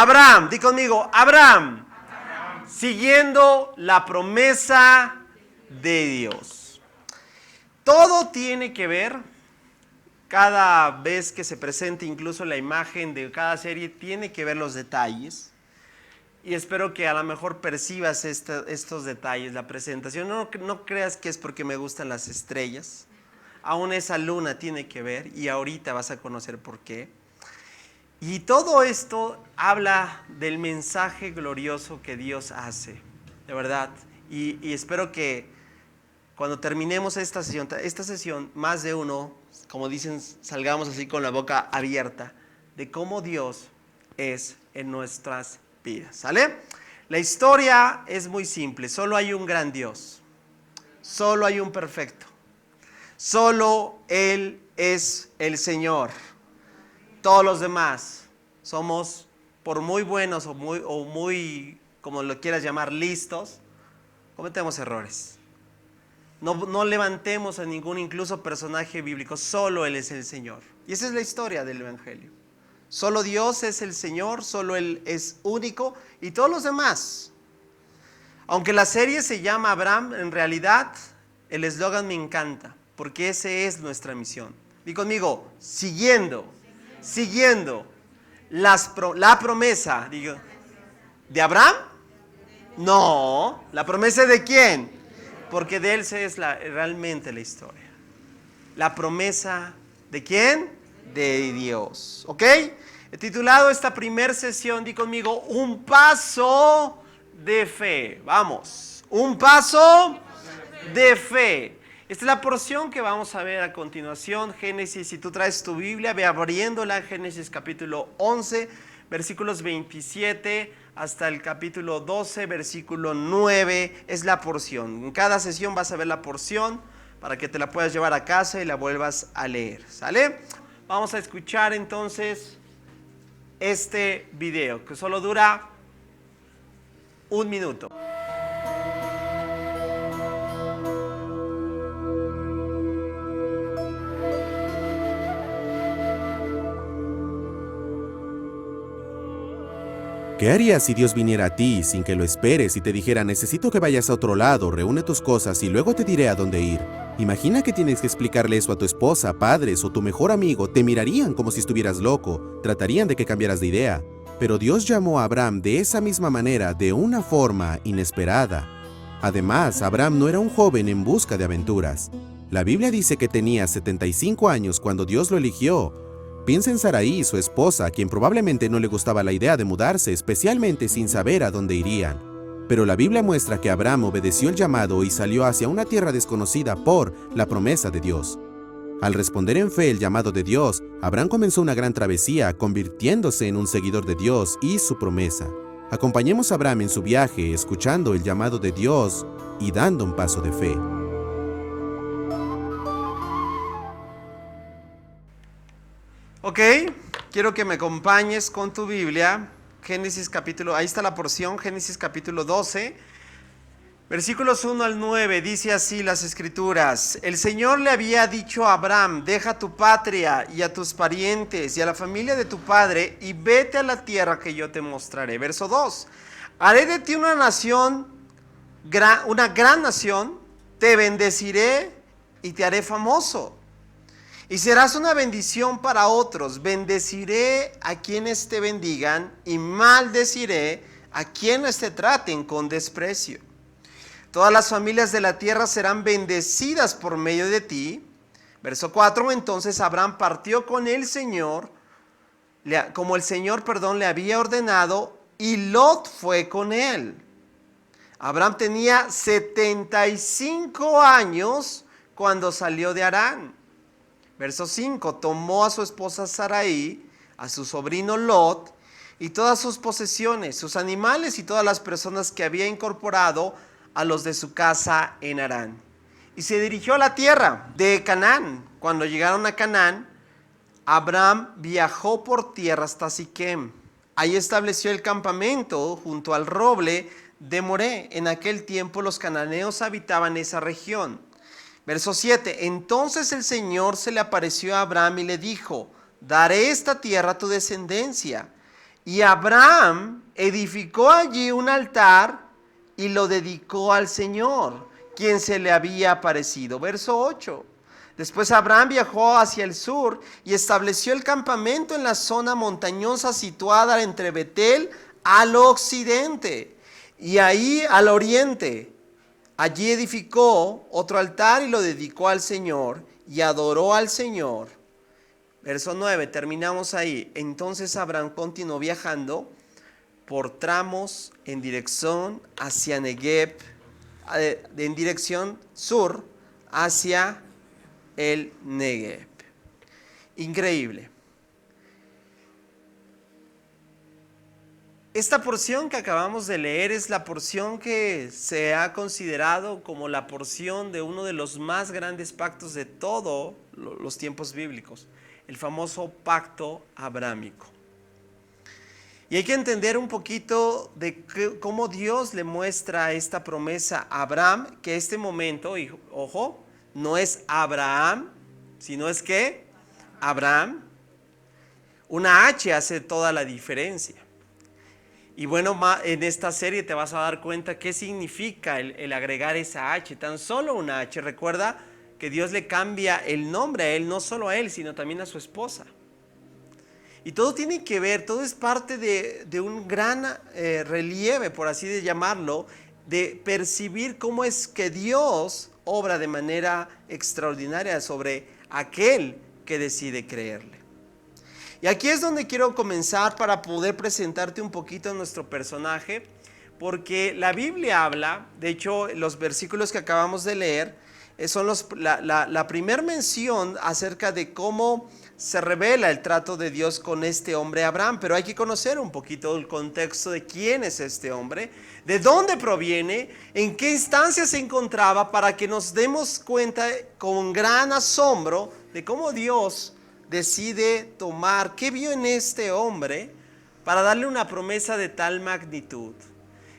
Abraham, di conmigo, Abraham, siguiendo la promesa de Dios. Todo tiene que ver, cada vez que se presente incluso la imagen de cada serie, tiene que ver los detalles. Y espero que a lo mejor percibas estos detalles, la presentación. No creas que es porque me gustan las estrellas. Aún esa luna tiene que ver y ahorita vas a conocer por qué. Y todo esto habla del mensaje glorioso que Dios hace, de verdad. Y espero que cuando terminemos esta sesión, más de uno, como dicen, salgamos así con la boca abierta de cómo Dios es en nuestras vidas. ¿Sale? La historia es muy simple. Solo hay un gran Dios. Solo hay un perfecto. Solo Él es el Señor. Todos los demás somos, por muy buenos o muy, como lo quieras llamar, listos, cometemos errores. No levantemos a ningún incluso personaje bíblico. Solo Él es el Señor. Y esa es la historia del Evangelio. Solo Dios es el Señor, solo Él es único y todos los demás. Aunque la serie se llama Abraham, en realidad el eslogan me encanta, porque esa es nuestra misión. Di conmigo, siguiendo la promesa. Digo, ¿de Abraham? No, ¿la promesa de quién? Porque de él es realmente la historia. La promesa ¿de quién? De Dios. ¿Ok? He titulado esta primera sesión, di conmigo, un paso de fe. Vamos, un paso de fe. Esta es la porción que vamos a ver a continuación. Génesis, si tú traes tu Biblia, ve abriéndola. Génesis capítulo 11, versículos 27 hasta el capítulo 12, versículo 9. Es la porción. En cada sesión vas a ver la porción para que te la puedas llevar a casa y la vuelvas a leer. ¿Sale? Vamos a escuchar entonces este video que solo dura 1 minuto. ¿Qué harías si Dios viniera a ti sin que lo esperes y te dijera necesito que vayas a otro lado, reúne tus cosas y luego te diré a dónde ir? Imagina que tienes que explicarle eso a tu esposa, padres o tu mejor amigo, te mirarían como si estuvieras loco, tratarían de que cambiaras de idea. Pero Dios llamó a Abraham de esa misma manera, de una forma inesperada. Además, Abraham no era un joven en busca de aventuras. La Biblia dice que tenía 75 años cuando Dios lo eligió. Piensa en Sarai, su esposa, a quien probablemente no le gustaba la idea de mudarse, especialmente sin saber a dónde irían. Pero la Biblia muestra que Abraham obedeció el llamado y salió hacia una tierra desconocida por la promesa de Dios. Al responder en fe el llamado de Dios, Abraham comenzó una gran travesía, convirtiéndose en un seguidor de Dios y su promesa. Acompañemos a Abraham en su viaje, escuchando el llamado de Dios y dando un paso de fe. Ok, quiero que me acompañes con tu Biblia, Génesis capítulo, ahí está la porción, Génesis capítulo 12, versículos 1 al 9, dice así las escrituras: el Señor le había dicho a Abraham, deja tu patria y a tus parientes y a la familia de tu padre y vete a la tierra que yo te mostraré. Verso 2, haré de ti una nación, una gran nación, te bendeciré y te haré famoso. Y serás una bendición para otros. Bendeciré a quienes te bendigan y maldeciré a quienes te traten con desprecio. Todas las familias de la tierra serán bendecidas por medio de ti. Verso 4, entonces Abraham partió con el Señor, como el Señor, le había ordenado, y Lot fue con él. Abraham tenía 75 años cuando salió de Harán. Verso 5, tomó a su esposa Sarai, a su sobrino Lot, y todas sus posesiones, sus animales y todas las personas que había incorporado a los de su casa en Harán. Y se dirigió a la tierra de Canaán. Cuando llegaron a Canaán, Abraham viajó por tierra hasta Siquem. Ahí estableció el campamento junto al roble de Moré. En aquel tiempo los cananeos habitaban esa región. Verso 7, entonces el Señor se le apareció a Abraham y le dijo, daré esta tierra a tu descendencia. Y Abraham edificó allí un altar y lo dedicó al Señor, quien se le había aparecido. Verso 8. Después Abraham viajó hacia el sur y estableció el campamento en la zona montañosa situada entre Betel al occidente y ahí al oriente. Allí edificó otro altar y lo dedicó al Señor y adoró al Señor. Verso 9, terminamos ahí. Entonces Abraham continuó viajando por tramos en dirección hacia Negev, en dirección sur hacia el Negev. Increíble. Esta porción que acabamos de leer es la porción que se ha considerado como la porción de uno de los más grandes pactos de todos los tiempos bíblicos, el famoso pacto abrámico. Y hay que entender un poquito de cómo Dios le muestra esta promesa a Abraham, que este momento, y ojo, no es Abraham, sino es que Abraham. Una H hace toda la diferencia. Y bueno, en esta serie te vas a dar cuenta qué significa el agregar esa H, tan solo una H. Recuerda que Dios le cambia el nombre a él, no solo a él, sino también a su esposa. Y todo tiene que ver, todo es parte de un gran relieve, por así de llamarlo, de percibir cómo es que Dios obra de manera extraordinaria sobre aquel que decide creerle. Y aquí es donde quiero comenzar para poder presentarte un poquito a nuestro personaje, porque la Biblia habla, de hecho los versículos que acabamos de leer, son la primera mención acerca de cómo se revela el trato de Dios con este hombre Abraham, pero hay que conocer un poquito el contexto de quién es este hombre, de dónde proviene, en qué instancia se encontraba, para que nos demos cuenta con gran asombro de cómo Dios decide tomar, qué vio en este hombre para darle una promesa de tal magnitud.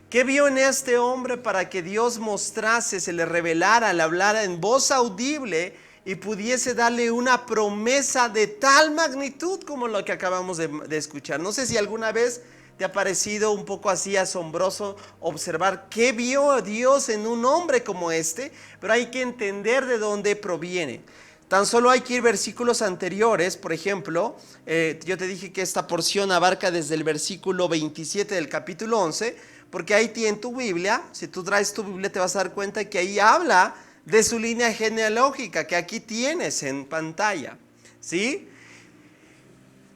¿Qué vio en este hombre para que Dios mostrase, se le revelara, le hablara en voz audible y pudiese darle una promesa de tal magnitud como lo que acabamos de escuchar? No sé si alguna vez te ha parecido un poco así asombroso observar qué vio Dios en un hombre como este, pero hay que entender de dónde proviene. Tan solo hay que ir versículos anteriores. Por ejemplo, yo te dije que esta porción abarca desde el versículo 27 del capítulo 11, porque ahí en tu Biblia, si tú traes tu Biblia te vas a dar cuenta que ahí habla de su línea genealógica, que aquí tienes en pantalla, ¿sí?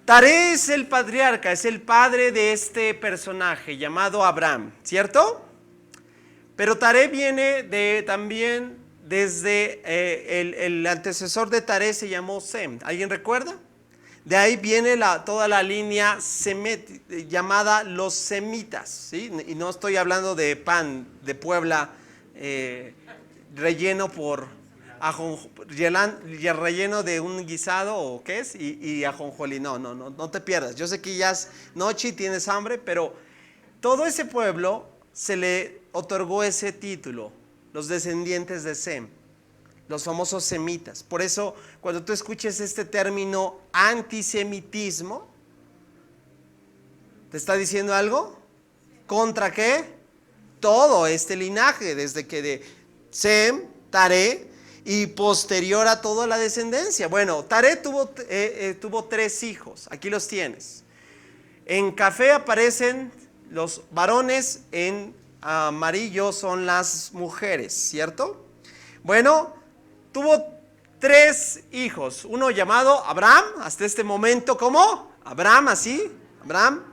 Taré es el patriarca, es el padre de este personaje llamado Abraham, ¿cierto? Pero Taré viene también desde el antecesor de Taré se llamó Sem. ¿Alguien recuerda? De ahí viene toda la línea llamada los semitas, ¿sí? Y no estoy hablando de pan de Puebla relleno relleno de un guisado o qué es y ajonjolí. No te pierdas. Yo sé que ya es noche y tienes hambre, pero todo ese pueblo se le otorgó ese título, los descendientes de Sem, los famosos semitas. Por eso, cuando tú escuches este término antisemitismo, ¿te está diciendo algo? ¿Contra qué? Todo este linaje, desde que de Sem, Taré, y posterior a toda la descendencia. Bueno, Taré tuvo 3 hijos, aquí los tienes. En café aparecen los varones, en amarillo son las mujeres, ¿cierto? Bueno, tuvo 3 hijos, uno llamado Abraham, hasta este momento, ¿cómo? Abraham, así, Abraham,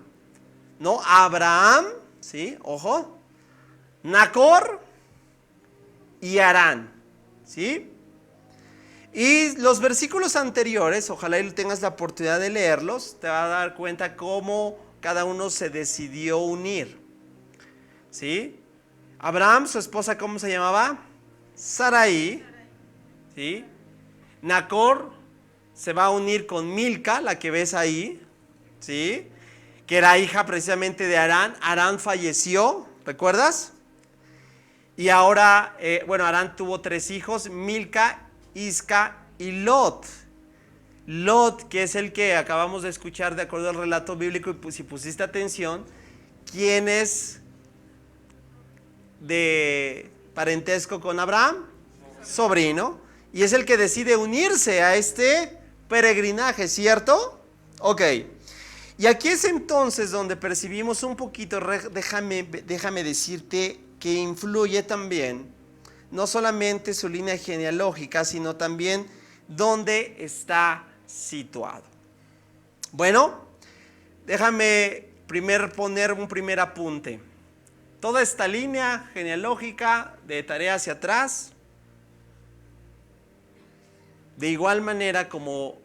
no, Abraham, ¿sí? Ojo, Nacor y Harán, ¿sí? Y los versículos anteriores, ojalá y tengas la oportunidad de leerlos, te vas a dar cuenta cómo cada uno se decidió unir, ¿sí? Abraham, su esposa, ¿cómo se llamaba? Sarai, ¿sí? Nacor se va a unir con Milca, la que ves ahí, ¿sí? Que era hija precisamente de Harán. Harán falleció, ¿recuerdas? Y ahora, Harán tuvo 3 hijos, Milca, Isca y Lot. Lot, que es el que acabamos de escuchar de acuerdo al relato bíblico, y pues, si pusiste atención, ¿quién es de parentesco con Abraham? Sobrino. Y es el que decide unirse a este peregrinaje, ¿cierto? Ok. Y aquí es entonces donde percibimos un poquito, déjame decirte que influye también, no solamente su línea genealógica, sino también dónde está situado. Bueno, déjame poner un primer apunte. Toda esta línea genealógica de Tarea hacia atrás, de igual manera como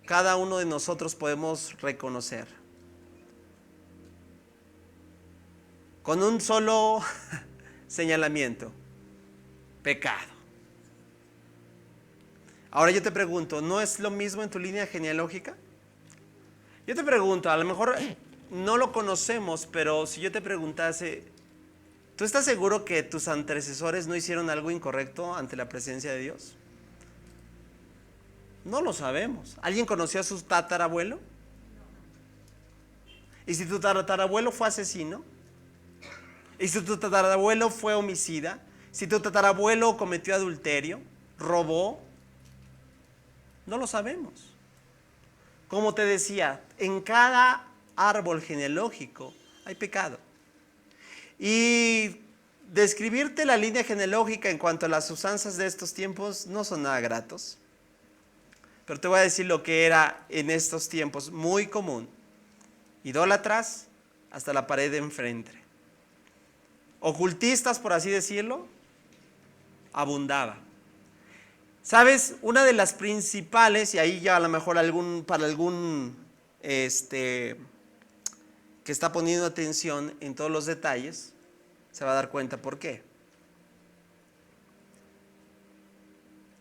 cada uno de nosotros podemos reconocer, con un solo señalamiento: pecado. Ahora yo te pregunto, ¿no es lo mismo en tu línea genealógica? Yo te pregunto, a lo mejor no lo conocemos, pero si yo te preguntase, ¿tú estás seguro que tus antecesores no hicieron algo incorrecto ante la presencia de Dios? No lo sabemos. ¿Alguien conoció a su tatarabuelo? ¿Y si tu tatarabuelo fue asesino? ¿Y si tu tatarabuelo fue homicida? ¿Si tu tatarabuelo cometió adulterio? ¿Robó? No lo sabemos. Como te decía, en cada árbol genealógico hay pecado. Y describirte la línea genealógica en cuanto a las usanzas de estos tiempos no son nada gratos. Pero te voy a decir lo que era en estos tiempos muy común. Idólatras hasta la pared de enfrente. Ocultistas, por así decirlo, abundaba. ¿Sabes? Una de las principales, y ahí ya a lo mejor para algún que está poniendo atención en todos los detalles, se va a dar cuenta por qué.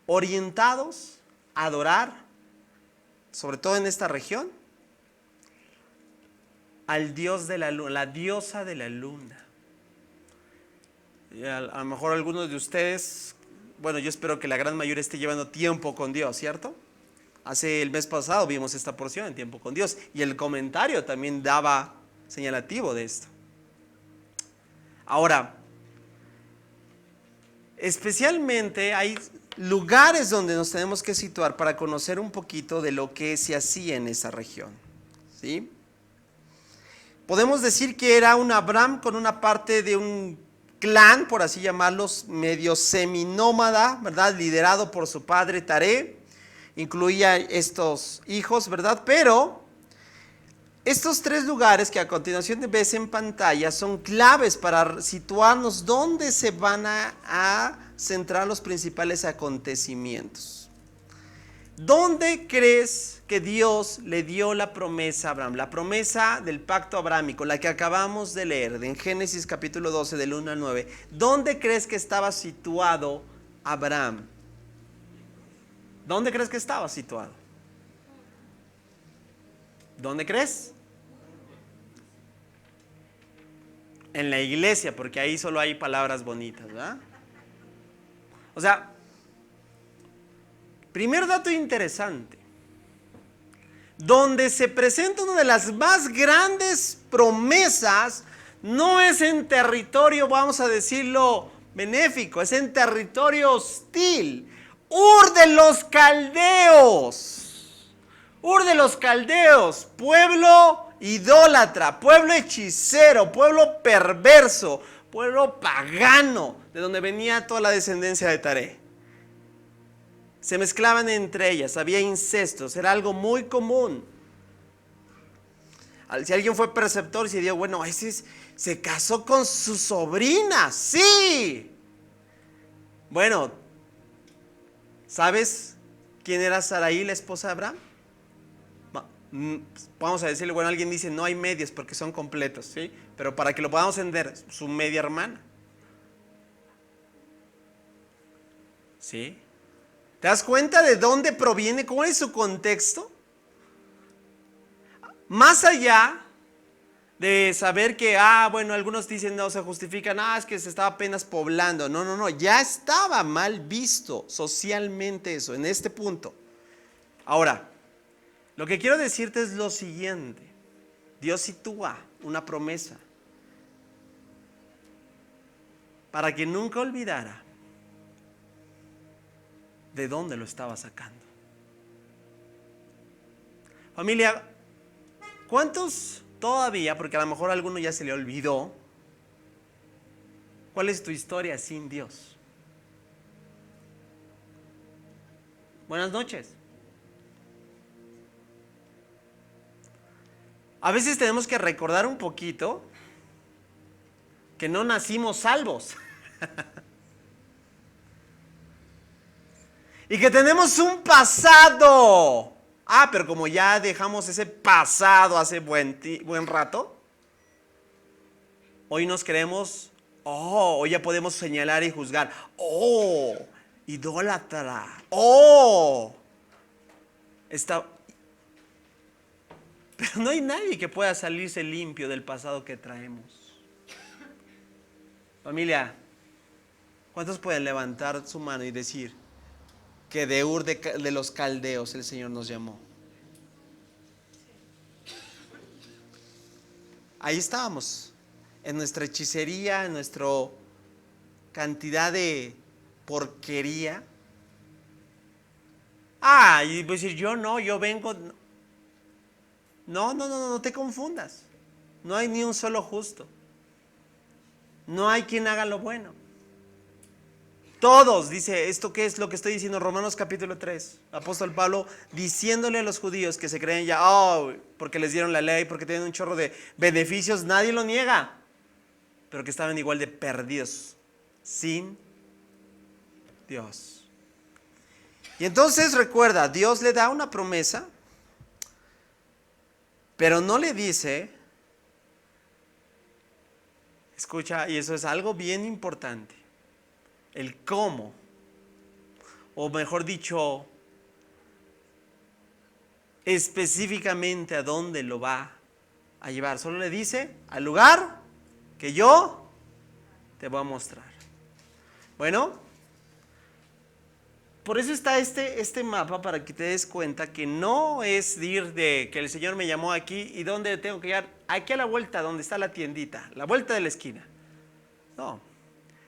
Orientados a adorar, sobre todo en esta región, al dios de la luna, la diosa de la luna. Y a lo mejor algunos de ustedes, bueno, yo espero que la gran mayoría esté llevando tiempo con Dios, ¿cierto? El mes pasado vimos esta porción en tiempo con Dios, y el comentario también daba señalativo de esto. Ahora, especialmente hay lugares donde nos tenemos que situar para conocer un poquito de lo que se hacía en esa región, ¿sí? Podemos decir que era un Abraham con una parte de un clan, por así llamarlos, medio seminómada, ¿verdad? Liderado por su padre Taré. Incluía estos hijos, ¿verdad? Pero estos tres lugares que a continuación ves en pantalla son claves para situarnos dónde se van a centrar los principales acontecimientos. ¿Dónde crees que Dios le dio la promesa a Abraham? La promesa del pacto abrámico, la que acabamos de leer en Génesis capítulo 12 del 1 al 9. ¿Dónde crees que estaba situado Abraham? ¿Dónde crees que estaba situado? ¿Dónde crees? En la iglesia, porque ahí solo hay palabras bonitas, ¿verdad? O sea, primer dato interesante, donde se presenta una de las más grandes promesas, no es en territorio, vamos a decirlo, benéfico, es en territorio hostil. Ur de los Caldeos. Ur de los Caldeos, pueblo idólatra, pueblo hechicero, pueblo perverso, pueblo pagano, de donde venía toda la descendencia de Taré. Se mezclaban entre ellas, había incestos, era algo muy común. Si alguien fue preceptor y se dio, bueno, ese se casó con su sobrina, sí. Bueno, ¿sabes quién era Sarai, la esposa de Abraham? Vamos a decirle, bueno, alguien dice, no hay medios porque son completos, ¿sí? Pero para que lo podamos entender, su media hermana. ¿Sí? ¿Te das cuenta de dónde proviene? ¿Cómo es su contexto? Más allá de saber que, bueno, algunos dicen, no, se justifican, es que se estaba apenas poblando. No, ya estaba mal visto socialmente eso, en este punto. Ahora, lo que quiero decirte es lo siguiente. Dios sitúa una promesa para que nunca olvidara de dónde lo estaba sacando. Familia, ¿cuántos todavía, porque a lo mejor a alguno ya se le olvidó, cuál es tu historia sin Dios? Buenas noches. A veces tenemos que recordar un poquito que no nacimos salvos. Y que tenemos un pasado. Pero como ya dejamos ese pasado hace buen rato, hoy nos creemos, hoy ya podemos señalar y juzgar. Idólatra. Pero no hay nadie que pueda salirse limpio del pasado que traemos. Familia, ¿cuántos pueden levantar su mano y decir que de Ur de los Caldeos el Señor nos llamó? Ahí estábamos, en nuestra hechicería, en nuestra cantidad de porquería. Y voy a decir, yo vengo. No te confundas. No hay ni un solo justo. No hay quien haga lo bueno. Todos, dice, ¿esto qué es lo que estoy diciendo? Romanos capítulo 3. Apóstol Pablo diciéndole a los judíos que se creen ya, porque les dieron la ley, porque tienen un chorro de beneficios, nadie lo niega, pero que estaban igual de perdidos, sin Dios. Y entonces recuerda, Dios le da una promesa, pero no le dice, escucha, y eso es algo bien importante, el cómo, o mejor dicho, específicamente a dónde lo va a llevar. Solo le dice, al lugar que yo te voy a mostrar. Bueno, por eso está este mapa, para que te des cuenta que no es ir de que el Señor me llamó aquí y dónde tengo que llegar, aquí a la vuelta donde está la tiendita, la vuelta de la esquina. No,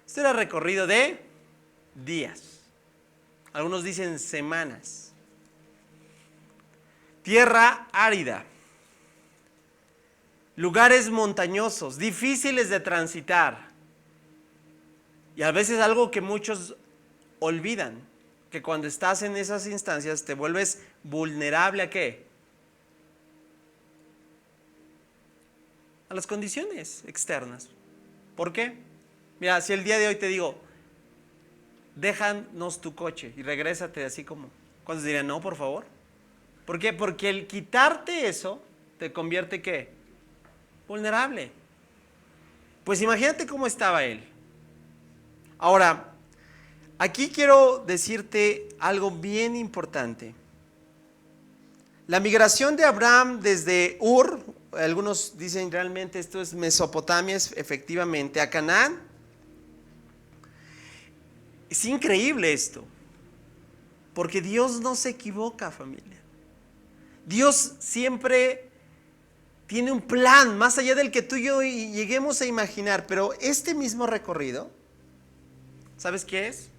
esto era recorrido de días, algunos dicen semanas. Tierra árida, lugares montañosos, difíciles de transitar, y a veces algo que muchos olvidan, que cuando estás en esas instancias te vuelves vulnerable ¿a qué? A las condiciones externas. ¿Por qué? Mira, si el día de hoy te digo, déjanos tu coche y regrésate así como, ¿cuántos dirían no, por favor? ¿Por qué? Porque el quitarte eso te convierte ¿qué? Vulnerable. Pues imagínate cómo estaba él. Ahora, aquí quiero decirte algo bien importante. La migración de Abraham desde Ur, algunos dicen realmente esto es Mesopotamia, efectivamente, a Canaán. Es increíble esto, porque Dios no se equivoca, familia. Dios siempre tiene un plan más allá del que tú y yo lleguemos a imaginar, pero este mismo recorrido, ¿sabes qué es?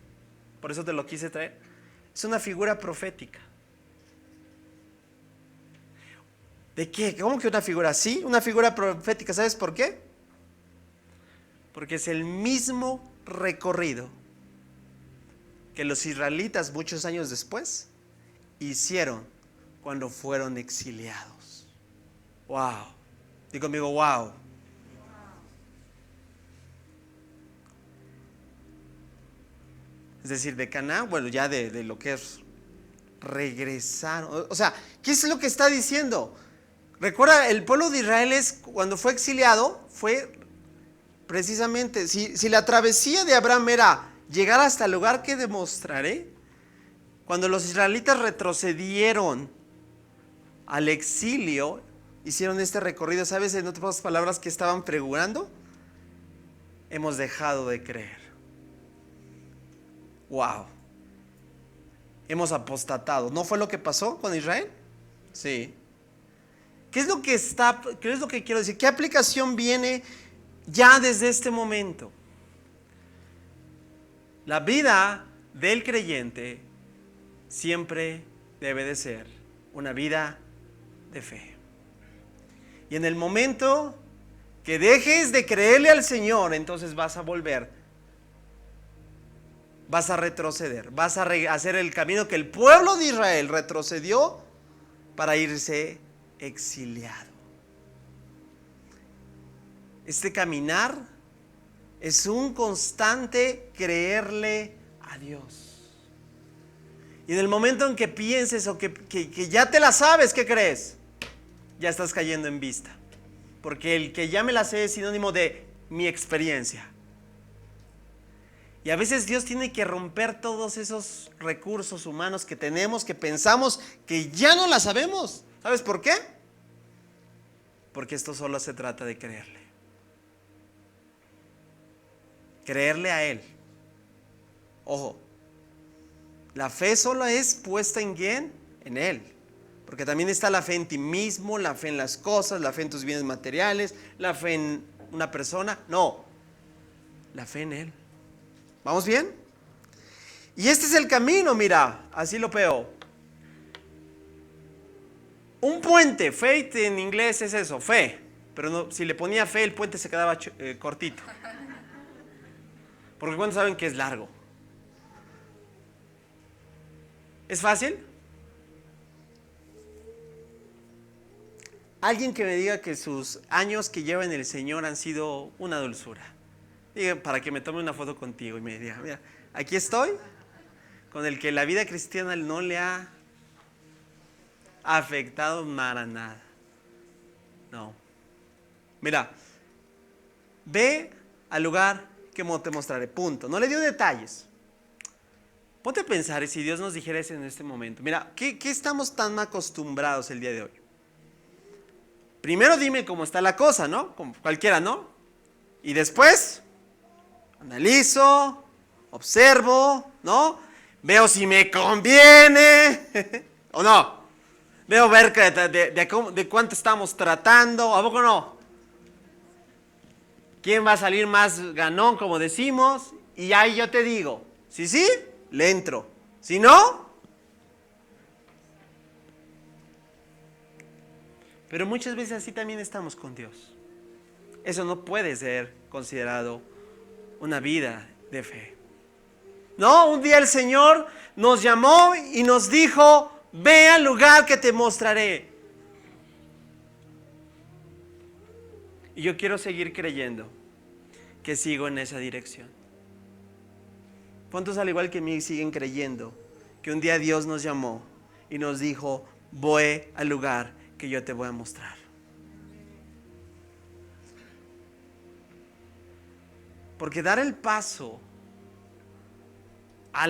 Por eso te lo quise traer. Es una figura profética. ¿De qué? ¿Cómo que una figura? Sí, una figura profética. ¿Sabes por qué? Porque es el mismo recorrido que los israelitas muchos años después hicieron cuando fueron exiliados. ¡Wow! Digo conmigo, ¡wow! Es decir, de Canaán, bueno, ya de lo que es regresar. O sea, ¿qué es lo que está diciendo? Recuerda, el pueblo de Israel cuando fue exiliado, fue precisamente, si la travesía de Abraham era llegar hasta el lugar que demostraré, cuando los israelitas retrocedieron al exilio, hicieron este recorrido, ¿sabes? En otras palabras, ¿qué estaban pregurando? Hemos dejado de creer. ¡Wow! hemos apostatado. ¿No fue lo que pasó con Israel? Sí. ¿Qué es lo que quiero decir? ¿Qué aplicación viene ya desde este momento? La vida del creyente siempre debe de ser una vida de fe. Y en el momento que dejes de creerle al Señor, entonces vas a volver, vas a retroceder, vas a hacer el camino que el pueblo de Israel retrocedió para irse exiliado. Este caminar es un constante creerle a Dios. Y en el momento en que pienses o que ya te la sabes, ¿qué crees? Ya estás cayendo en vista. Porque el que ya me la sé es sinónimo de mi experiencia. Y a veces Dios tiene que romper todos esos recursos humanos que tenemos, que pensamos que ya no la sabemos. ¿Sabes por qué? Porque esto solo se trata de creerle. Creerle a Él. Ojo, la fe solo es puesta en ¿quién? En Él. Porque también está la fe en ti mismo, la fe en las cosas, la fe en tus bienes materiales, la fe en una persona. No, la fe en Él. ¿Vamos bien? Y este es el camino, mira, así lo veo. Un puente, faith en inglés es eso, fe. Pero no, si le ponía fe, el puente se quedaba cortito. Porque ¿cuántos saben que es largo? ¿Es fácil? Alguien que me diga que sus años que lleva en el Señor han sido una dulzura. Diga, para que me tome una foto contigo y me diga, mira, aquí estoy, con el que la vida cristiana no le ha afectado para nada. No. Mira, ve al lugar que te mostraré, punto. No le dio detalles. Ponte a pensar, y si Dios nos dijera eso en este momento. Mira, ¿qué estamos tan acostumbrados el día de hoy? Primero dime cómo está la cosa, ¿no? Como cualquiera, ¿no? Y después analizo, observo, ¿no? Veo si me conviene o no. Veo ver de cuánto estamos tratando, ¿a poco no? ¿Quién va a salir más ganón, como decimos? Y ahí yo te digo, si sí, le entro. Si no, pero muchas veces así también estamos con Dios. Eso no puede ser considerado una vida de fe. No, un día el Señor nos llamó y nos dijo, ve al lugar que te mostraré. Y yo quiero seguir creyendo que sigo en esa dirección. ¿Cuántos al igual que mí siguen creyendo que un día Dios nos llamó y nos dijo, voy al lugar que yo te voy a mostrar? Porque dar el paso a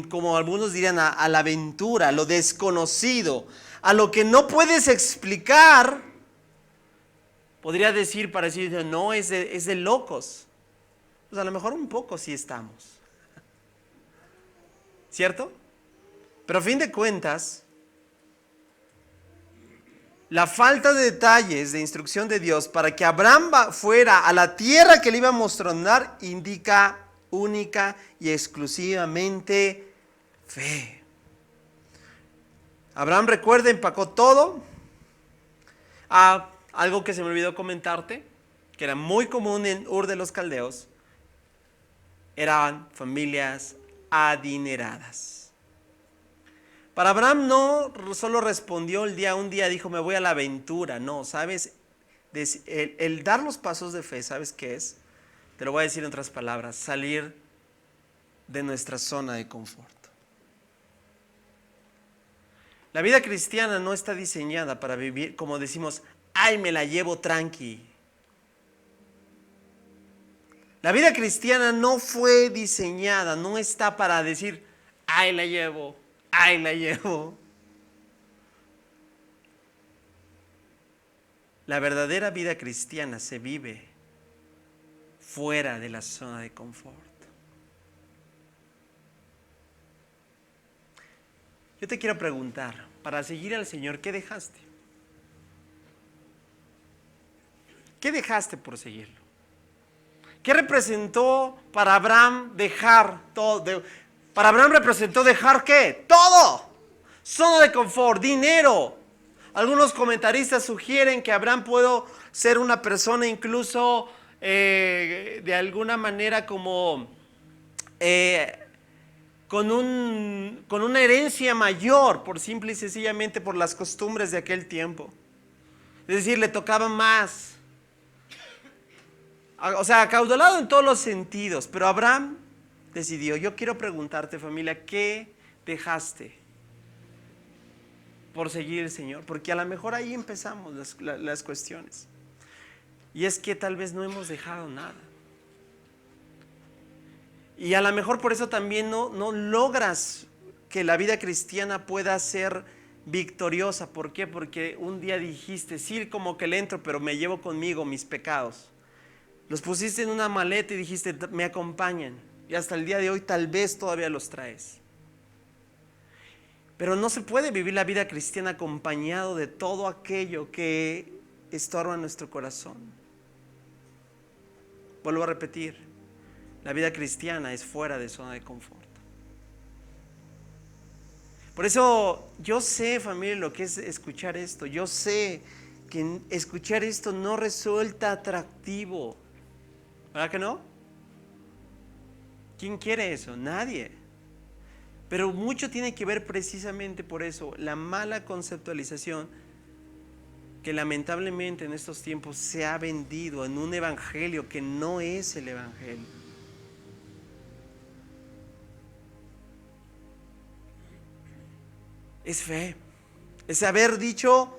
como algunos dirían, a la aventura, a lo desconocido, a lo que no puedes explicar, podría decir para decir, no, es de locos. Pues a lo mejor un poco sí estamos. ¿Cierto? Pero a fin de cuentas, la falta de detalles de instrucción de Dios para que Abraham fuera a la tierra que le iba a mostrar indica única y exclusivamente fe. Abraham, recuerda, empacó todo. Algo que se me olvidó comentarte, que era muy común en Ur de los Caldeos, eran familias adineradas. Para Abraham no solo respondió un día dijo, me voy a la aventura. No, ¿sabes? El dar los pasos de fe, ¿sabes qué es? Te lo voy a decir en otras palabras, salir de nuestra zona de confort. La vida cristiana no está diseñada para vivir, como decimos, ay, me la llevo tranqui. La vida cristiana no fue diseñada, no está para decir, ay, la llevo, ay, la llevo. La verdadera vida cristiana se vive fuera de la zona de confort. Yo te quiero preguntar, para seguir al Señor, ¿qué dejaste? ¿Qué dejaste por seguirlo? ¿Qué representó para Abraham dejar todo? Para Abraham representó dejar ¿qué? Todo. Zona de confort, dinero. Algunos comentaristas sugieren que Abraham pudo ser una persona incluso de alguna manera como con una herencia mayor, por simple y sencillamente por las costumbres de aquel tiempo. Es decir, le tocaba más. O sea, acaudalado en todos los sentidos. Pero Abraham decidió. Yo quiero preguntarte, familia, ¿qué dejaste por seguir al Señor? Porque a lo mejor ahí empezamos las cuestiones. Y es que tal vez no hemos dejado nada. Y a lo mejor por eso también no logras que la vida cristiana pueda ser victoriosa. ¿Por qué? Porque un día dijiste, sí, como que le entro, pero me llevo conmigo mis pecados. Los pusiste en una maleta y dijiste, me acompañan. Y hasta el día de hoy tal vez todavía los traes. Pero no se puede vivir la vida cristiana acompañado de todo aquello que estorba nuestro corazón. Vuelvo a repetir, la vida cristiana es fuera de zona de confort. Por eso yo sé, familia, lo que es escuchar esto. Yo sé que escuchar esto no resulta atractivo. ¿Verdad que no? ¿Quién quiere eso? Nadie. Pero mucho tiene que ver precisamente por eso, la mala conceptualización que lamentablemente en estos tiempos se ha vendido en un evangelio que no es el evangelio. Es fe, es haber dicho,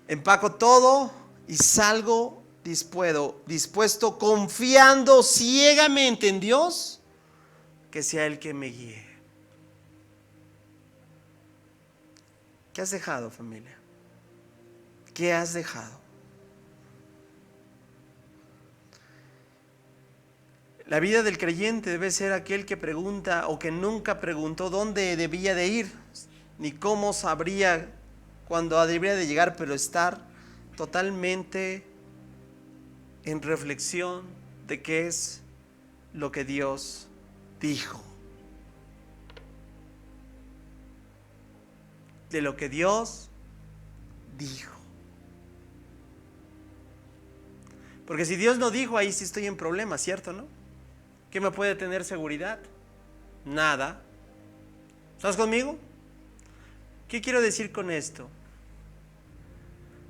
empaco todo y salgo dispuesto, confiando ciegamente en Dios, que sea Él que me guíe. ¿Qué has dejado, familia? ¿Qué has dejado? La vida del creyente debe ser aquel que pregunta o que nunca preguntó dónde debía de ir, ni cómo sabría cuándo debería de llegar, pero estar totalmente en reflexión de qué es lo que Dios dijo. De lo que Dios dijo. Porque si Dios no dijo, ahí sí estoy en problemas, ¿cierto, no? ¿Qué me puede tener seguridad? Nada. ¿Estás conmigo? ¿Qué quiero decir con esto?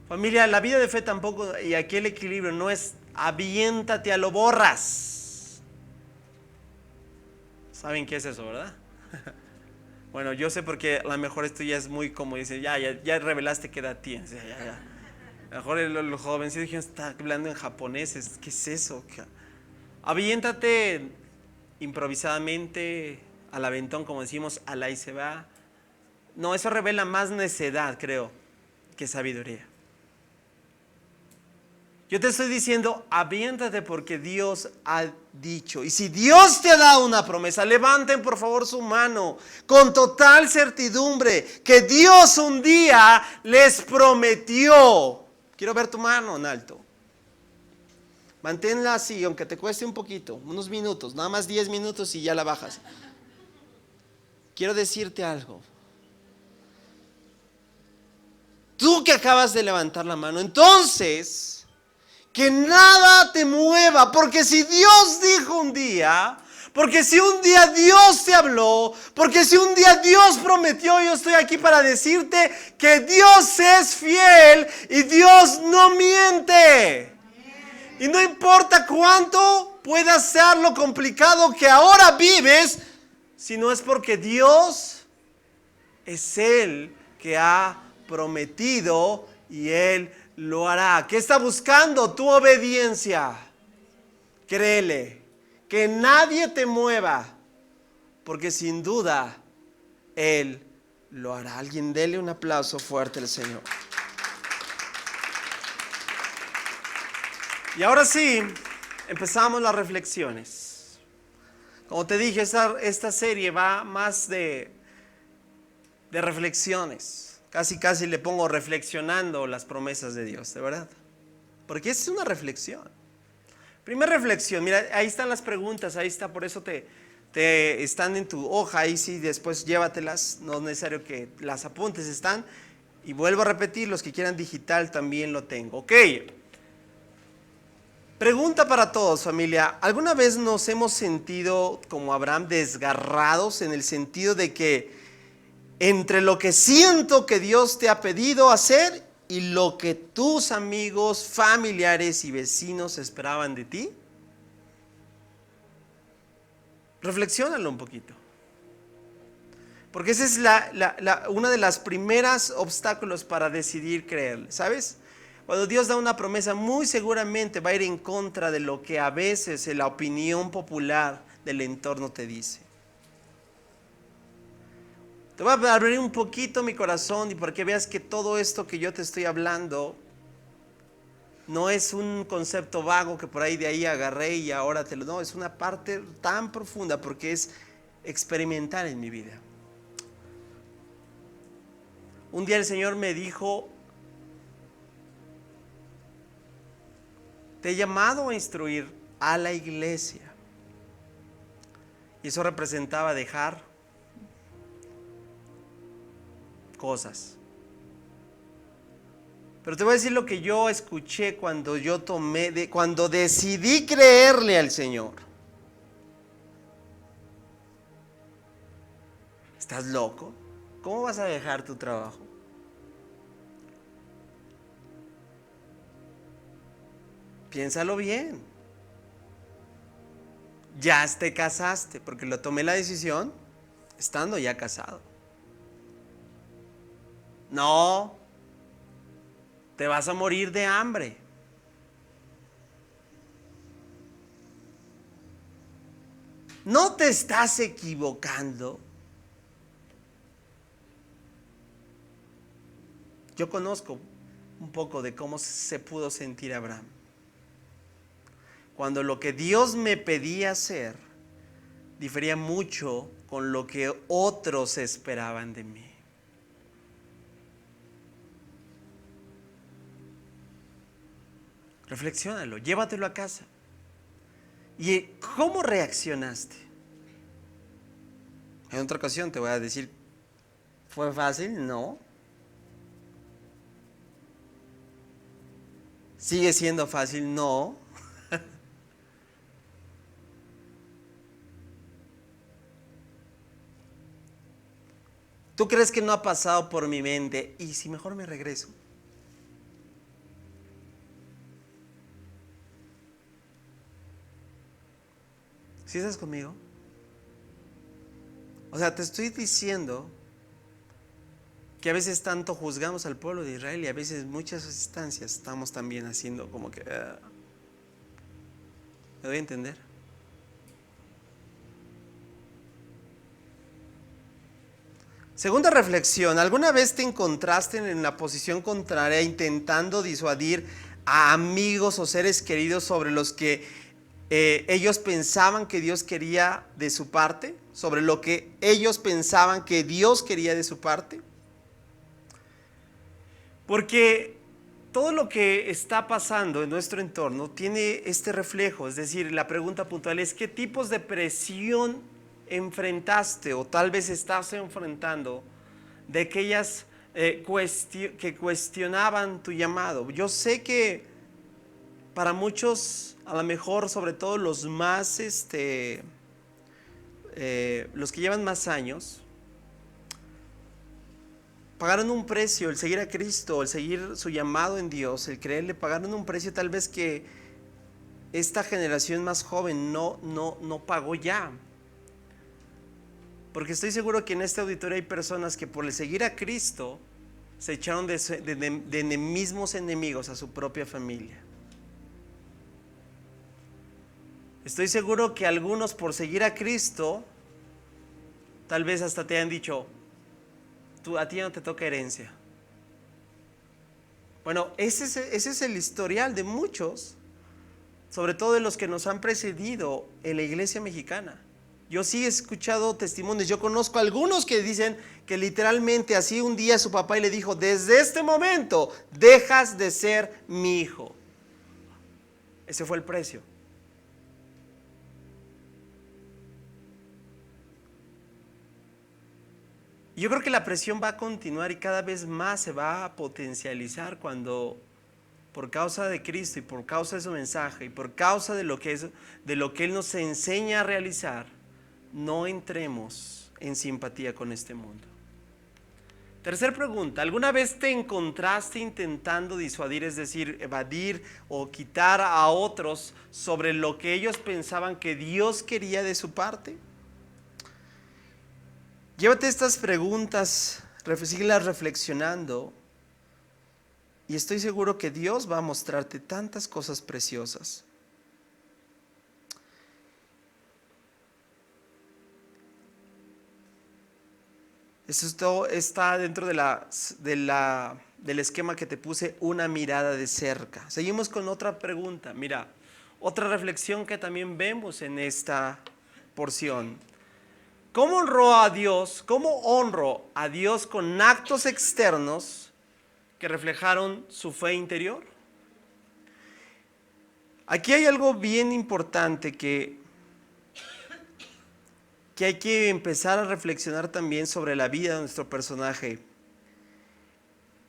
Familia, la vida de fe tampoco, y aquí el equilibrio no es aviéntate a lo borras. ¿Saben qué es eso, verdad? Bueno, yo sé porque a lo mejor esto ya es muy como dice, ya revelaste qué edad tienes. Ya. A lo mejor los jovencitos dijeron, está hablando en japonés, ¿qué es eso? Aviéntate improvisadamente al aventón, como decimos, al ahí se va. No, eso revela más necedad, creo, que sabiduría. Yo te estoy diciendo, aviéntate porque Dios ha dicho. Y si Dios te ha dado una promesa, levanten por favor su mano con total certidumbre que Dios un día les prometió. Quiero ver tu mano en alto. Manténla así, aunque te cueste un poquito, unos minutos, nada más 10 minutos y ya la bajas. Quiero decirte algo. Tú que acabas de levantar la mano, entonces, que nada te mueva, porque si Dios dijo un día, porque si un día Dios te habló, porque si un día Dios prometió, yo estoy aquí para decirte que Dios es fiel y Dios no miente. Y no importa cuánto pueda ser lo complicado que ahora vives, si no es porque Dios es Él que ha prometido y Él lo hará. ¿Qué está buscando? Tu obediencia. Créele, que nadie te mueva, porque sin duda Él lo hará. Alguien dele un aplauso fuerte al Señor. Y ahora sí, empezamos las reflexiones. Como te dije, esta serie va más de de reflexiones. Casi le pongo reflexionando las promesas de Dios, de verdad. Porque es una reflexión. Primera reflexión, mira, ahí están las preguntas, ahí está, por eso te están en tu hoja, ahí sí, después llévatelas, no es necesario que las apuntes, están. Y vuelvo a repetir, los que quieran digital también lo tengo. Ok. Pregunta para todos, familia. ¿Alguna vez nos hemos sentido como Abraham desgarrados en el sentido de que entre lo que siento que Dios te ha pedido hacer y lo que tus amigos, familiares y vecinos esperaban de ti? Reflexiónalo un poquito. Porque esa es una de las primeras obstáculos para decidir creer, ¿sabes? Cuando Dios da una promesa, muy seguramente va a ir en contra de lo que a veces la opinión popular del entorno te dice. Te voy a abrir un poquito mi corazón y para que veas que todo esto que yo te estoy hablando no es un concepto vago que por ahí de ahí agarré y ahora te lo... No, es una parte tan profunda porque es experimental en mi vida. Un día el Señor me dijo: te he llamado a instruir a la iglesia. Y eso representaba dejar cosas. Pero te voy a decir lo que yo escuché cuando cuando decidí creerle al Señor. ¿Estás loco? ¿Cómo vas a dejar tu trabajo? Piénsalo bien. Ya te casaste, porque lo tomé la decisión estando ya casado. No, te vas a morir de hambre. No te estás equivocando. Yo conozco un poco de cómo se pudo sentir Abraham cuando lo que Dios me pedía hacer difería mucho con lo que otros esperaban de mí. Reflexiónalo, llévatelo a casa. ¿Y cómo reaccionaste? En otra ocasión te voy a decir, ¿fue fácil? No. ¿Sigue siendo fácil? No. ¿Tú crees que no ha pasado por mi mente? ¿Y si mejor me regreso? ¿Sí estás conmigo? O sea, te estoy diciendo que a veces tanto juzgamos al pueblo de Israel y a veces en muchas instancias estamos también haciendo como que... ¿me doy a entender? Segunda reflexión, ¿alguna vez te encontraste en la posición contraria intentando disuadir a amigos o seres queridos sobre los que ellos pensaban que Dios quería de su parte? ¿Sobre lo que ellos pensaban que Dios quería de su parte? Porque todo lo que está pasando en nuestro entorno tiene este reflejo, es decir, la pregunta puntual es: ¿qué tipos de presión enfrentaste o tal vez estás enfrentando de aquellas que cuestionaban tu llamado? Yo sé que para muchos, a lo mejor, sobre todo los más, los que llevan más años, pagaron un precio, el seguir a Cristo, el seguir su llamado en Dios, el creerle, pagaron un precio tal vez que esta generación más joven no pagó ya. Porque estoy seguro que en este auditorio hay personas que por el seguir a Cristo se echaron de mismos enemigos a su propia familia. Estoy seguro que algunos por seguir a Cristo tal vez hasta te han dicho: a ti no te toca herencia. Bueno, ese es el historial de muchos, sobre todo de los que nos han precedido en la iglesia mexicana. Yo sí he escuchado testimonios, yo conozco algunos que dicen que literalmente así un día su papá le dijo, desde este momento dejas de ser mi hijo. Ese fue el precio. Yo creo que la presión va a continuar y cada vez más se va a potencializar cuando, por causa de Cristo y por causa de su mensaje y por causa de lo que Él nos enseña a realizar, no entremos en simpatía con este mundo. Tercer pregunta, ¿alguna vez te encontraste intentando disuadir, es decir, evadir o quitar a otros sobre lo que ellos pensaban que Dios quería de su parte? Llévate estas preguntas, síguelas reflexionando y estoy seguro que Dios va a mostrarte tantas cosas preciosas. Esto está dentro del esquema que te puse, una mirada de cerca. Seguimos con otra pregunta. Mira, otra reflexión que también vemos en esta porción. ¿Cómo honró a Dios? ¿Cómo honro a Dios con actos externos que reflejaron su fe interior? Aquí hay algo bien importante que hay que empezar a reflexionar también sobre la vida de nuestro personaje.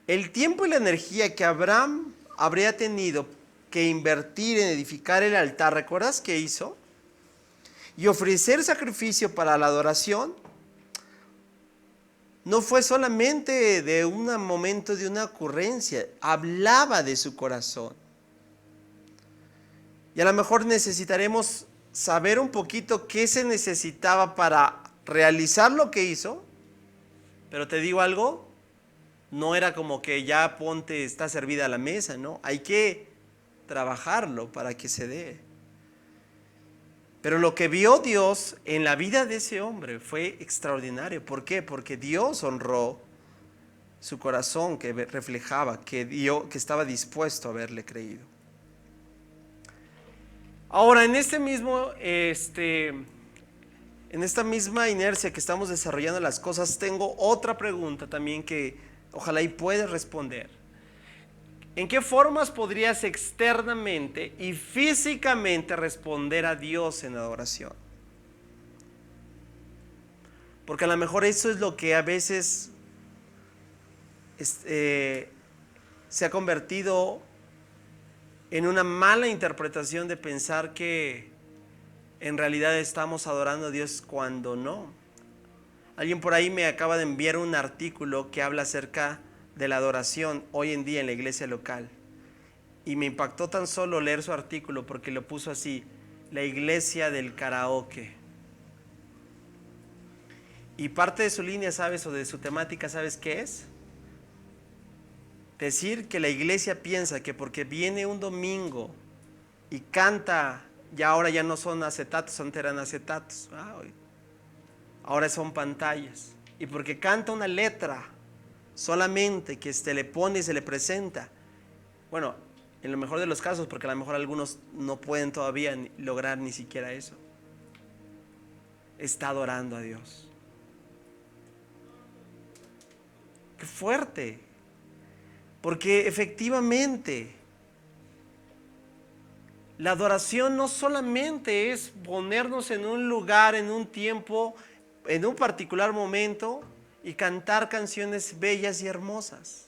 El tiempo y la energía que Abraham habría tenido que invertir en edificar el altar, ¿recuerdas qué hizo? Y ofrecer sacrificio para la adoración, no fue solamente de un momento, de una ocurrencia, hablaba de su corazón. Y a lo mejor necesitaremos saber un poquito qué se necesitaba para realizar lo que hizo, pero te digo algo, no era como que ya ponte, está servida la mesa, ¿no? Hay que trabajarlo para que se dé. Pero lo que vio Dios en la vida de ese hombre fue extraordinario. ¿Por qué? Porque Dios honró su corazón que reflejaba, que estaba dispuesto a haberle creído. Ahora, en esta misma inercia que estamos desarrollando las cosas, tengo otra pregunta también que ojalá y puedas responder. ¿En qué formas podrías externamente y físicamente responder a Dios en adoración? Porque a lo mejor eso es lo que a veces se ha convertido en una mala interpretación de pensar que en realidad estamos adorando a Dios cuando no. Alguien por ahí me acaba de enviar un artículo que habla acerca de la adoración hoy en día en la iglesia local. Y me impactó tan solo leer su artículo porque lo puso así, la iglesia del karaoke. Y parte de su línea, ¿sabes? O de su temática, ¿sabes qué es? Decir que la iglesia piensa que porque viene un domingo y canta, ya ahora ya no son acetatos, antes eran acetatos, ahora son pantallas. Y porque canta una letra solamente que le pone y se le presenta, bueno, en lo mejor de los casos, porque a lo mejor algunos no pueden todavía lograr ni siquiera eso, está adorando a Dios. ¡Qué fuerte! Porque efectivamente la adoración no solamente es ponernos en un lugar, en un tiempo, en un particular momento y cantar canciones bellas y hermosas.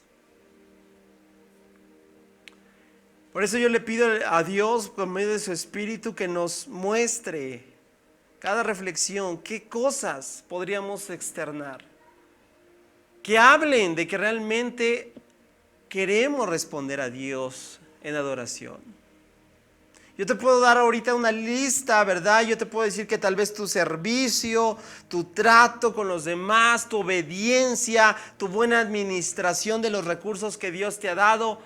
Por eso yo le pido a Dios por medio de su Espíritu que nos muestre cada reflexión, qué cosas podríamos externar, que hablen de que realmente queremos responder a Dios en adoración. Yo te puedo dar ahorita una lista, ¿verdad? Yo te puedo decir que tal vez tu servicio, tu trato con los demás, tu obediencia, tu buena administración de los recursos que Dios te ha dado,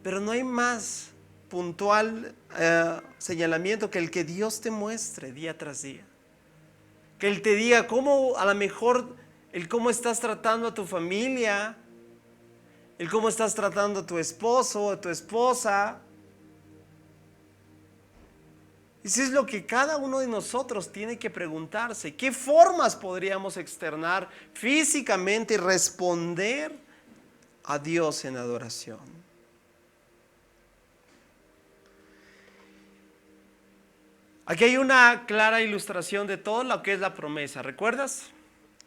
pero no hay más puntual señalamiento que el que Dios te muestre día tras día. Que Él te diga cómo, a lo mejor, cómo estás tratando a tu familia, el cómo estás tratando a tu esposo, a tu esposa. Eso es lo que cada uno de nosotros tiene que preguntarse. ¿Qué formas podríamos externar físicamente y responder a Dios en adoración? Aquí hay una clara ilustración de todo lo que es la promesa. ¿Recuerdas?